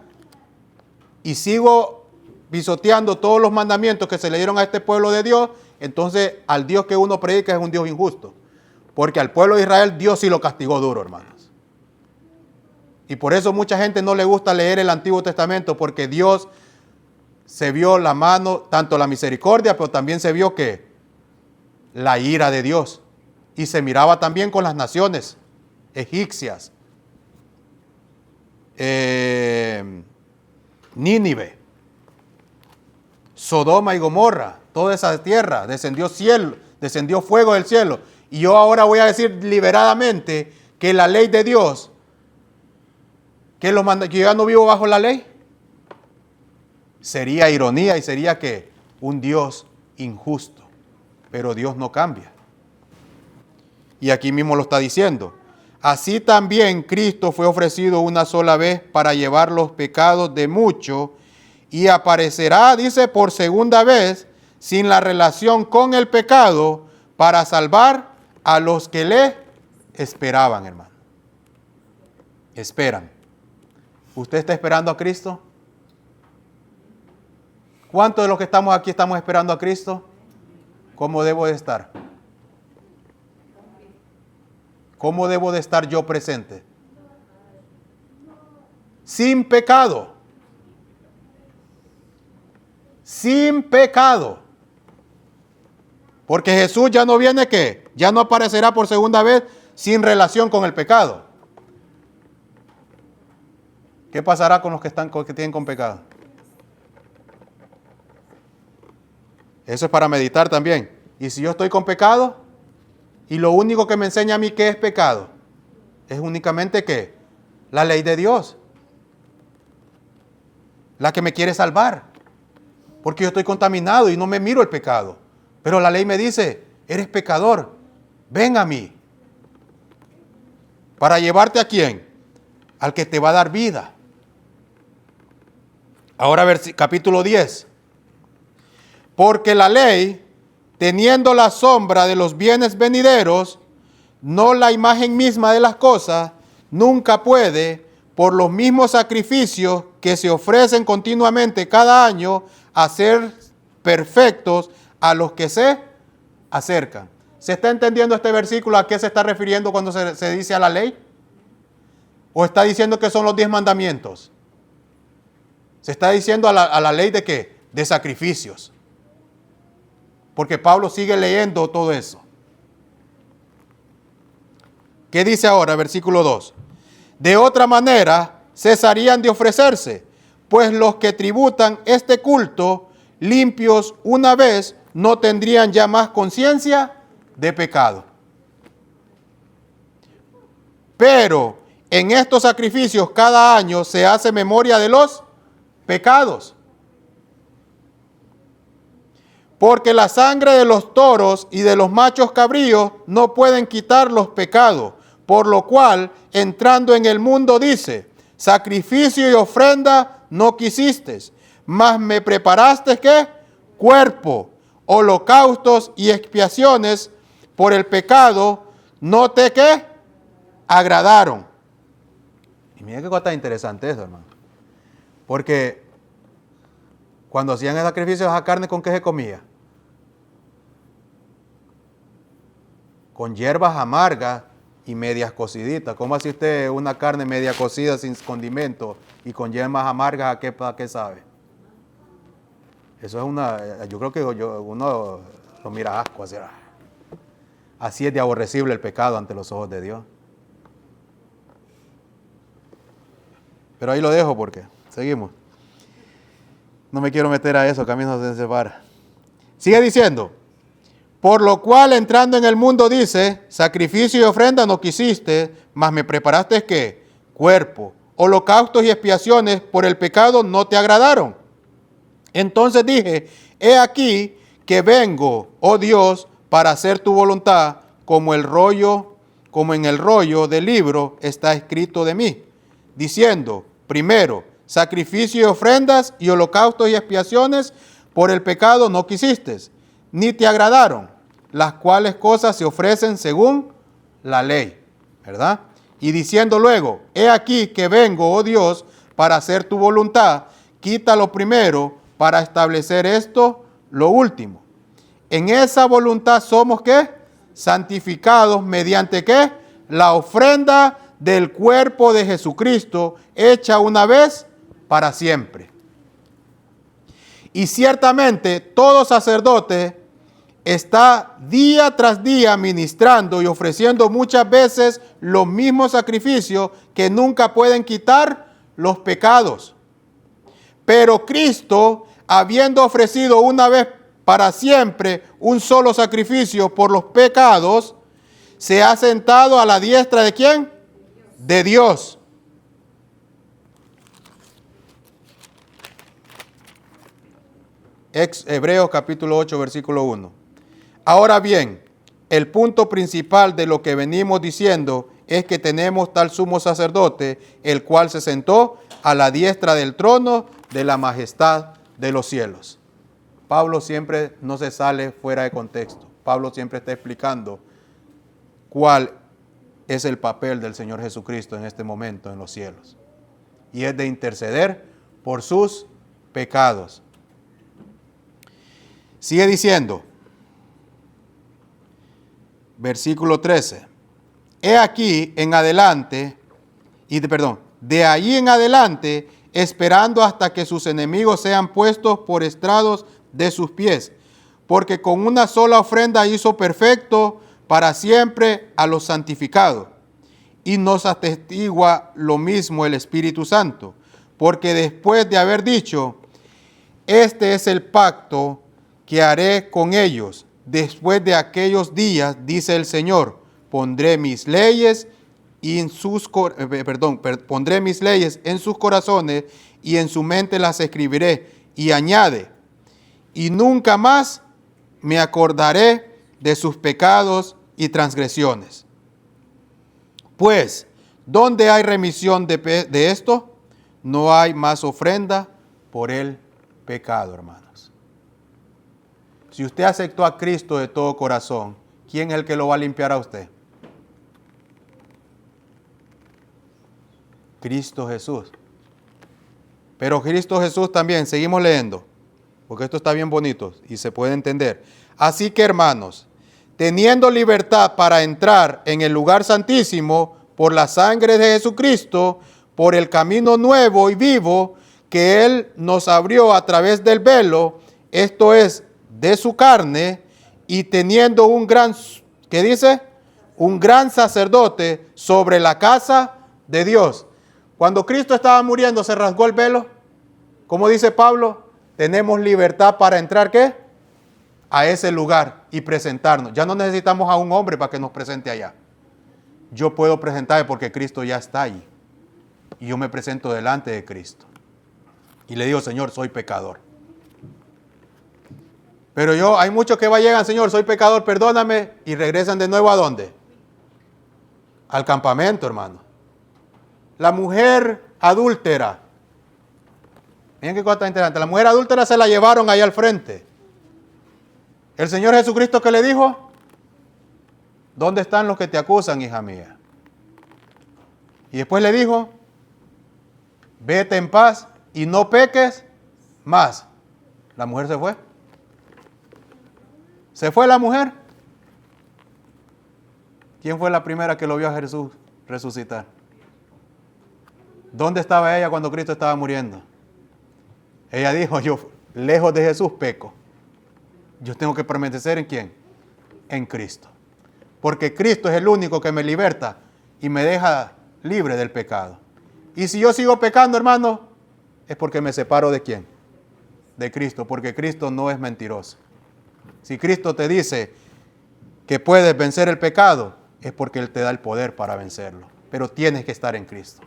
y sigo pisoteando todos los mandamientos que se le dieron a este pueblo de Dios, entonces al Dios que uno predica es un Dios injusto. Porque al pueblo de Israel Dios sí lo castigó duro, hermanos. Y por eso mucha gente no le gusta leer el Antiguo Testamento, porque Dios se vio la mano, tanto la misericordia, pero también se vio que la ira de Dios. Y se miraba también con las naciones egipcias, Nínive, Sodoma y Gomorra, toda esa tierra, descendió fuego del cielo. Y yo ahora voy a decir liberadamente que la ley de Dios, que yo ya no vivo bajo la ley, sería ironía y sería que un Dios injusto. Pero Dios no cambia. Y aquí mismo lo está diciendo. Así también Cristo fue ofrecido una sola vez para llevar los pecados de muchos y aparecerá, dice, por segunda vez sin la relación con el pecado para salvar a los que le esperaban, hermano. Esperan. ¿Usted está esperando a Cristo? ¿Cuántos de los que estamos aquí estamos esperando a Cristo? ¿Cómo debo de estar? ¿Cómo debo de estar yo presente? Sin pecado. Sin pecado. Porque Jesús ya no viene, ¿qué? Ya no aparecerá por segunda vez sin relación con el pecado. ¿Qué pasará con los que tienen con pecado? Eso es para meditar también. Y si yo estoy con pecado, y lo único que me enseña a mí qué es pecado, es únicamente ¿qué? La ley de Dios. La que me quiere salvar. Porque yo estoy contaminado y no me miro el pecado. Pero la ley me dice, eres pecador, ven a mí. ¿Para llevarte a quién? Al que te va a dar vida. Ahora capítulo 10. Porque la ley, teniendo la sombra de los bienes venideros, no la imagen misma de las cosas, nunca puede, por los mismos sacrificios que se ofrecen continuamente cada año, hacer perfectos a los que se acercan. ¿Se está entendiendo este versículo a qué se está refiriendo cuando se dice a la ley? ¿O está diciendo que son los 10 mandamientos? Se está diciendo a la ley de ¿qué? De sacrificios. Porque Pablo sigue leyendo todo eso. ¿Qué dice ahora? Versículo 2. De otra manera cesarían de ofrecerse, pues los que tributan este culto limpios una vez no tendrían ya más conciencia de pecado. Pero en estos sacrificios cada año se hace memoria de los pecados. Porque la sangre de los toros y de los machos cabríos no pueden quitar los pecados, por lo cual, entrando en el mundo, dice, sacrificio y ofrenda no quisiste, mas me preparaste, ¿qué? Cuerpo, holocaustos y expiaciones por el pecado, no te, ¿qué? Agradaron. Y mira qué cosa interesante eso, hermano. Porque cuando hacían el sacrificio de esa carne, ¿con qué se comía? Con hierbas amargas y medias cociditas. ¿Cómo hace usted una carne media cocida sin condimento y con hierbas amargas? ¿A qué sabe? Eso es yo creo que uno lo mira asco. Así es de aborrecible el pecado ante los ojos de Dios. Pero ahí lo dejo porque seguimos. No me quiero meter a eso, que a mí no se separa. Sigue diciendo, por lo cual entrando en el mundo dice, sacrificio y ofrenda no quisiste, mas me preparaste ¿qué? Cuerpo, holocaustos y expiaciones por el pecado no te agradaron. Entonces dije, he aquí que vengo, oh Dios, para hacer tu voluntad, como en el rollo del libro está escrito de mí, diciendo, primero, sacrificio y ofrendas y holocaustos y expiaciones por el pecado no quisiste, ni te agradaron, las cuales cosas se ofrecen según la ley, ¿verdad? Y diciendo luego, he aquí que vengo, oh Dios, para hacer tu voluntad, quita lo primero para establecer esto, lo último. En esa voluntad somos, ¿qué? Santificados mediante, ¿qué? La ofrenda del cuerpo de Jesucristo, hecha una vez para siempre. Y ciertamente todo sacerdote está día tras día ministrando y ofreciendo muchas veces los mismos sacrificios que nunca pueden quitar los pecados. Pero Cristo, habiendo ofrecido una vez para siempre un solo sacrificio por los pecados, se ha sentado a la diestra ¿de quién? De Dios. Hebreos capítulo 8, versículo 1. Ahora bien, el punto principal de lo que venimos diciendo es que tenemos tal sumo sacerdote, el cual se sentó a la diestra del trono de la majestad de los cielos. Pablo siempre no se sale fuera de contexto. Pablo siempre está explicando cuál es el papel del Señor Jesucristo en este momento en los cielos. Y es de interceder por sus pecados. Sigue diciendo, versículo 13. He aquí en adelante, de ahí en adelante, esperando hasta que sus enemigos sean puestos por estrados de sus pies, porque con una sola ofrenda hizo perfecto para siempre a los santificados. Y nos atestigua lo mismo el Espíritu Santo, porque después de haber dicho, este es el pacto que haré con ellos, después de aquellos días, dice el Señor, pondré mis leyes en sus corazones y en su mente las escribiré. Y añade, y nunca más me acordaré de sus pecados y transgresiones. Pues, ¿dónde hay remisión de esto? No hay más ofrenda por el pecado, hermanos. Si usted aceptó a Cristo de todo corazón, ¿quién es el que lo va a limpiar a usted? Cristo Jesús. Pero Cristo Jesús también, seguimos leyendo, porque esto está bien bonito y se puede entender. Así que, hermanos, teniendo libertad para entrar en el lugar santísimo por la sangre de Jesucristo, por el camino nuevo y vivo que Él nos abrió a través del velo, esto es, de su carne, y teniendo un gran, ¿qué dice? Un gran sacerdote sobre la casa de Dios. Cuando Cristo estaba muriendo, ¿se rasgó el velo? Como dice Pablo, tenemos libertad para entrar, ¿qué? A ese lugar y presentarnos. Ya no necesitamos a un hombre para que nos presente allá. Yo puedo presentarme porque Cristo ya está allí. Y yo me presento delante de Cristo. Y le digo, Señor, soy pecador. Pero hay muchos que llegan, Señor, soy pecador, perdóname, y regresan de nuevo ¿a dónde? Al campamento, hermano. La mujer adúltera. Miren qué cosa interesante. La mujer adúltera se la llevaron ahí al frente. El Señor Jesucristo, ¿qué le dijo? ¿Dónde están los que te acusan, hija mía? Y después le dijo, vete en paz y no peques más. La mujer se fue. ¿Se fue la mujer? ¿Quién fue la primera que lo vio a Jesús resucitar? ¿Dónde estaba ella cuando Cristo estaba muriendo? Ella dijo, yo lejos de Jesús peco. Yo tengo que permanecer ¿en quién? En Cristo. Porque Cristo es el único que me liberta y me deja libre del pecado. Y si yo sigo pecando, hermano, es porque me separo ¿de quién? De Cristo, porque Cristo no es mentiroso. Si Cristo te dice que puedes vencer el pecado, es porque Él te da el poder para vencerlo. Pero tienes que estar en Cristo.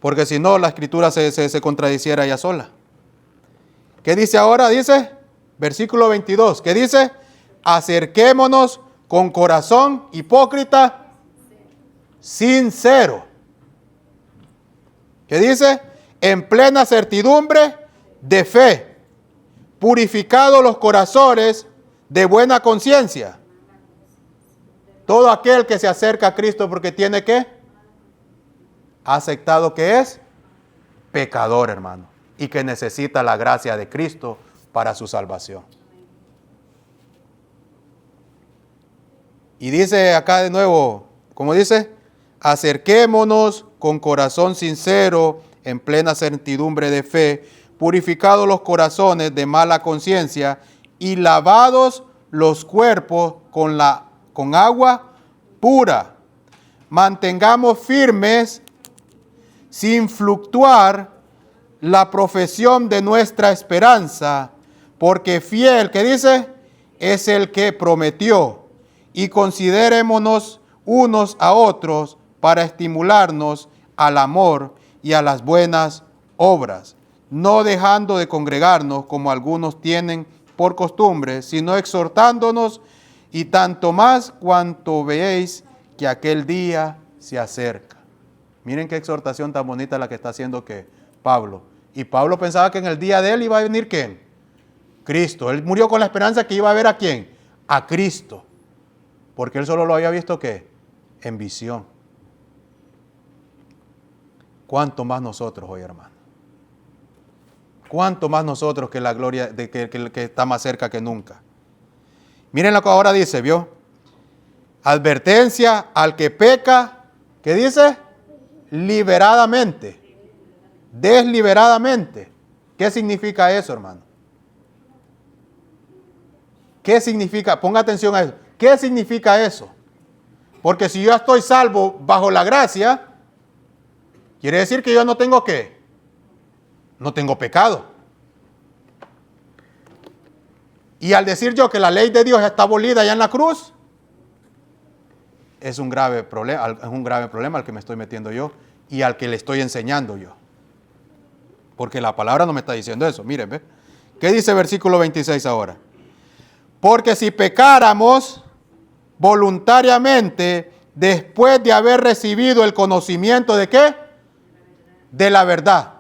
Porque si no, la Escritura se contradiciera ella sola. ¿Qué dice ahora? Dice, versículo 22, ¿qué dice? Acerquémonos con corazón hipócrita, sincero. ¿Qué dice? En plena certidumbre de fe, purificados los corazones de buena conciencia. Todo aquel que se acerca a Cristo porque tiene ¿qué? Ha aceptado que es pecador, hermano, y que necesita la gracia de Cristo para su salvación. Y dice acá de nuevo, como dice, acerquémonos con corazón sincero, en plena certidumbre de fe, purificados los corazones de mala conciencia y lavados los cuerpos con agua pura. Mantengamos firmes, sin fluctuar, la profesión de nuestra esperanza, porque fiel, ¿qué dice? Es el que prometió. Y considerémonos unos a otros para estimularnos al amor y a las buenas obras, no dejando de congregarnos como algunos tienen por costumbre, sino exhortándonos, y tanto más cuanto veéis que aquel día se acerca. Miren qué exhortación tan bonita la que está haciendo que Pablo. Y Pablo pensaba que en el día de él iba a venir ¿quién? Cristo. Él murió con la esperanza que iba a ver ¿a quién? A Cristo. Porque él solo lo había visto ¿qué? En visión. ¿Cuánto más nosotros hoy, hermano? ¿Cuánto más nosotros que la gloria de que está más cerca que nunca? Miren lo que ahora dice, ¿vio? Advertencia al que peca, ¿qué dice? Liberadamente. Desliberadamente. ¿Qué significa eso, hermano? ¿Qué significa? Ponga atención a eso. ¿Qué significa eso? Porque si yo estoy salvo bajo la gracia, quiere decir que yo no tengo ¿qué? No tengo pecado. Y al decir yo que la ley de Dios está abolida ya en la cruz, es un grave problema al que me estoy metiendo yo y al que le estoy enseñando yo. Porque la palabra no me está diciendo eso. Miren, ¿ve? ¿Qué dice versículo 26 ahora? Porque si pecáramos voluntariamente después de haber recibido el conocimiento de ¿qué? De la verdad.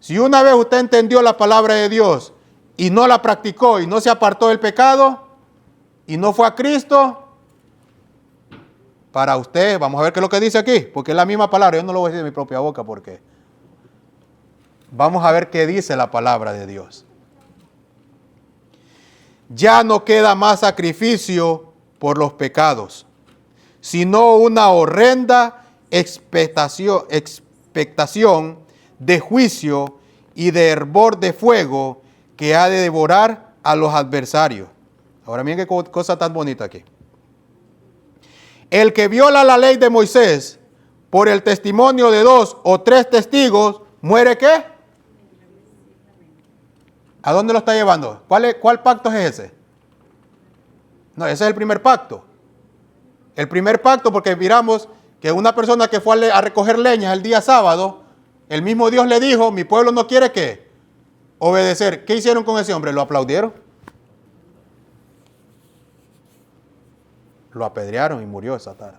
Si una vez usted entendió la palabra de Dios y no la practicó y no se apartó del pecado y no fue a Cristo, para usted, vamos a ver qué es lo que dice aquí, porque es la misma palabra, yo no lo voy a decir de mi propia boca porque vamos a ver qué dice la palabra de Dios. ya no queda más sacrificio por los pecados, sino una horrenda expectación de juicio y de hervor de fuego que ha de devorar a los adversarios. Ahora miren qué cosa tan bonita aquí. El que viola la ley de Moisés por el testimonio de 2 o 3 testigos, ¿muere qué? ¿A dónde lo está llevando? ¿Cuál pacto es ese? No, ese es el primer pacto. El primer pacto, porque miramos que una persona que fue a recoger leñas el día sábado, el mismo Dios le dijo, mi pueblo no quiere ¿qué? Obedecer. ¿Qué hicieron con ese hombre? ¿Lo aplaudieron? Lo apedrearon y murió esa tarde.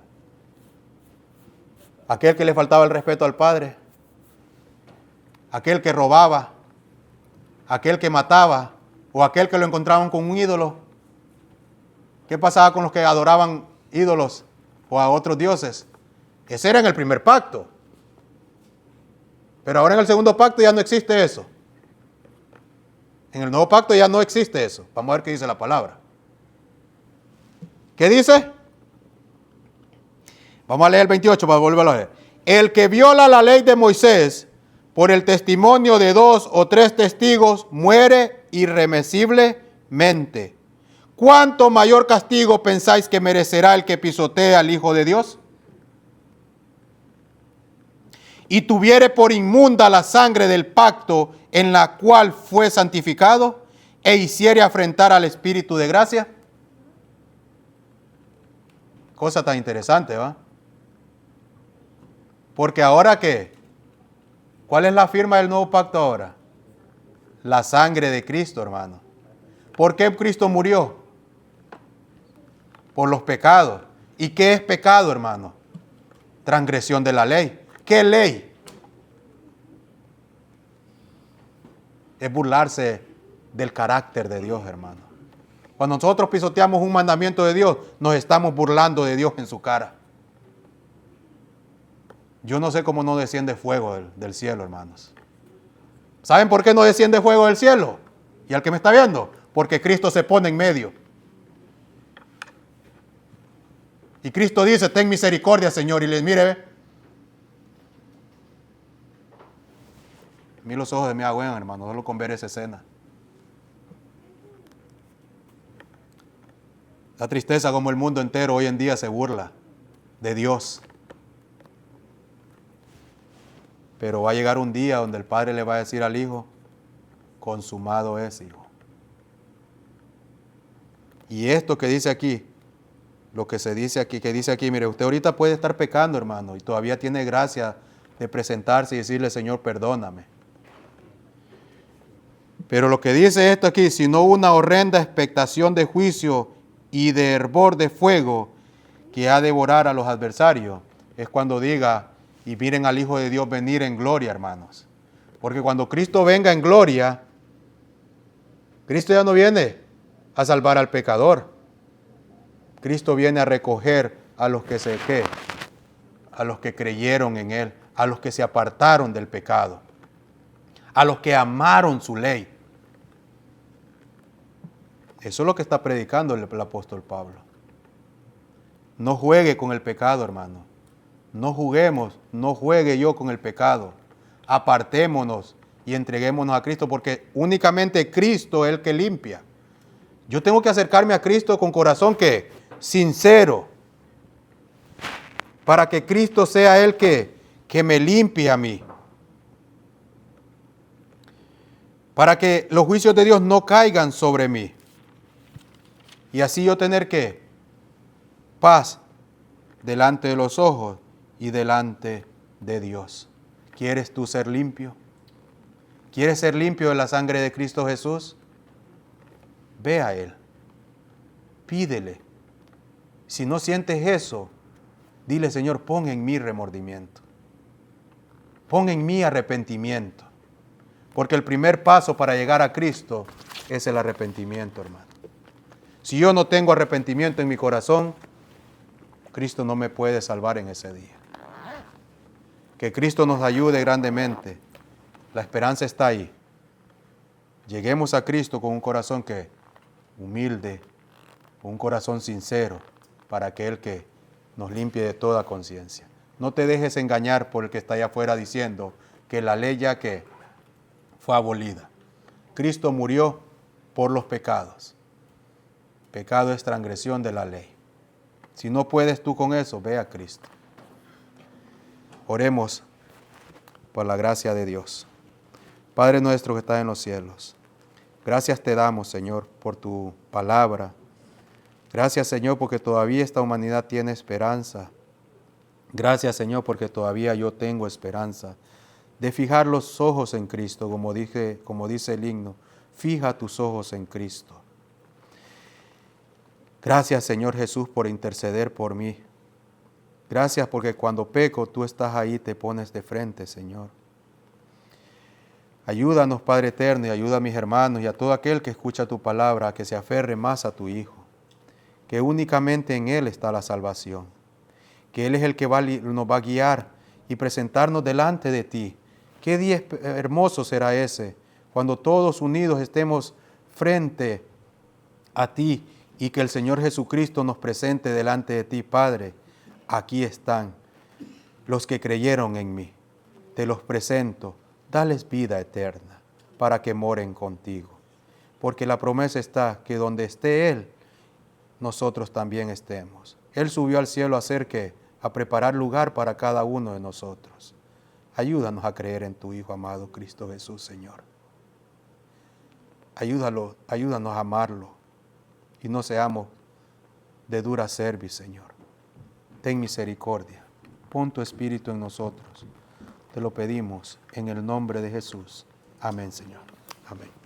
Aquel que le faltaba el respeto al Padre, aquel que robaba, aquel que mataba, o aquel que lo encontraban con un ídolo. ¿Qué pasaba con los que adoraban ídolos o a otros dioses? Ese era en el primer pacto. Pero ahora en el segundo pacto ya no existe eso. En el nuevo pacto ya no existe eso. Vamos a ver qué dice la palabra. ¿Qué dice? Vamos a leer el 28 para volverlo a leer. El que viola la ley de Moisés por el testimonio de 2 o 3 testigos muere irremisiblemente. ¿Cuánto mayor castigo pensáis que merecerá el que pisotea al Hijo de Dios? Y tuviere por inmunda la sangre del pacto en la cual fue santificado e hiciere afrentar al Espíritu de gracia. Cosa tan interesante, ¿va? Porque ahora ¿qué? ¿Cuál es la firma del nuevo pacto ahora? La sangre de Cristo, hermano. ¿Por qué Cristo murió? Por los pecados. ¿Y qué es pecado, hermano? Transgresión de la ley. ¿Qué ley? Es burlarse del carácter de Dios, hermano. Cuando nosotros pisoteamos un mandamiento de Dios, nos estamos burlando de Dios en su cara. Yo no sé cómo no desciende fuego del cielo, hermanos. ¿Saben por qué no desciende fuego del cielo? Y al que me está viendo, porque Cristo se pone en medio. Y Cristo dice, ten misericordia, Señor. Y les mire, a mí los ojos de me agüean, hermano, solo con ver esa escena. Da tristeza como el mundo entero hoy en día se burla de Dios. Pero va a llegar un día donde el Padre le va a decir al Hijo, consumado es, Hijo. Y esto que dice aquí, lo que se dice aquí, que dice aquí, mire, usted ahorita puede estar pecando, hermano, y todavía tiene gracia de presentarse y decirle, Señor, perdóname. Pero lo que dice esto aquí, sino una horrenda expectación de juicio y de hervor de fuego que ha de devorar a los adversarios, es cuando diga, y miren al Hijo de Dios venir en gloria, hermanos. Porque cuando Cristo venga en gloria, Cristo ya no viene a salvar al pecador. Cristo viene a recoger a los que a los que creyeron en Él, a los que se apartaron del pecado, a los que amaron su ley. Eso es lo que está predicando el apóstol Pablo. No juegue con el pecado, hermano. No juguemos, no juegue yo con el pecado. Apartémonos y entreguémonos a Cristo, porque únicamente Cristo es el que limpia. Yo tengo que acercarme a Cristo con corazón sincero, para que Cristo sea el que me limpie a mí. Para que los juicios de Dios no caigan sobre mí. Y así yo tener paz delante de los ojos y delante de Dios. ¿Quieres tú ser limpio? ¿Quieres ser limpio de la sangre de Cristo Jesús? Ve a Él. Pídele. Si no sientes eso, dile, Señor, pon en mí remordimiento. Pon en mí arrepentimiento. Porque el primer paso para llegar a Cristo es el arrepentimiento, hermano. Si yo no tengo arrepentimiento en mi corazón, Cristo no me puede salvar en ese día. Que Cristo nos ayude grandemente. La esperanza está ahí. Lleguemos a Cristo con un corazón humilde, un corazón sincero, para aquel que nos limpie de toda conciencia. No te dejes engañar por el que está allá afuera diciendo que la ley ya que fue abolida. Cristo murió por los pecados. Pecado es transgresión de la ley. Si no puedes tú con eso, ve a Cristo. Oremos por la gracia de Dios. Padre nuestro que estás en los cielos, gracias te damos, Señor, por tu palabra. Gracias, Señor, porque todavía esta humanidad tiene esperanza. Gracias, Señor, porque todavía yo tengo esperanza de fijar los ojos en Cristo, como dice el himno. Fija tus ojos en Cristo. Gracias, Señor Jesús, por interceder por mí. Gracias porque cuando peco, tú estás ahí, te pones de frente, Señor. Ayúdanos, Padre eterno, y ayuda a mis hermanos y a todo aquel que escucha tu palabra a que se aferre más a tu Hijo, que únicamente en Él está la salvación, que Él es el que nos va a guiar y presentarnos delante de ti. Qué día hermoso será ese, cuando todos unidos estemos frente a ti y que el Señor Jesucristo nos presente delante de ti. Padre, aquí están los que creyeron en mí. Te los presento. Dales vida eterna para que moren contigo. Porque la promesa está que donde esté Él, nosotros también estemos. Él subió al cielo a hacer ¿qué? A preparar lugar para cada uno de nosotros. Ayúdanos a creer en tu Hijo amado Cristo Jesús, Señor. Ayúdanos a amarlo y no seamos de dura cerviz, Señor. Ten misericordia. Pon tu Espíritu en nosotros. Te lo pedimos en el nombre de Jesús. Amén, Señor. Amén.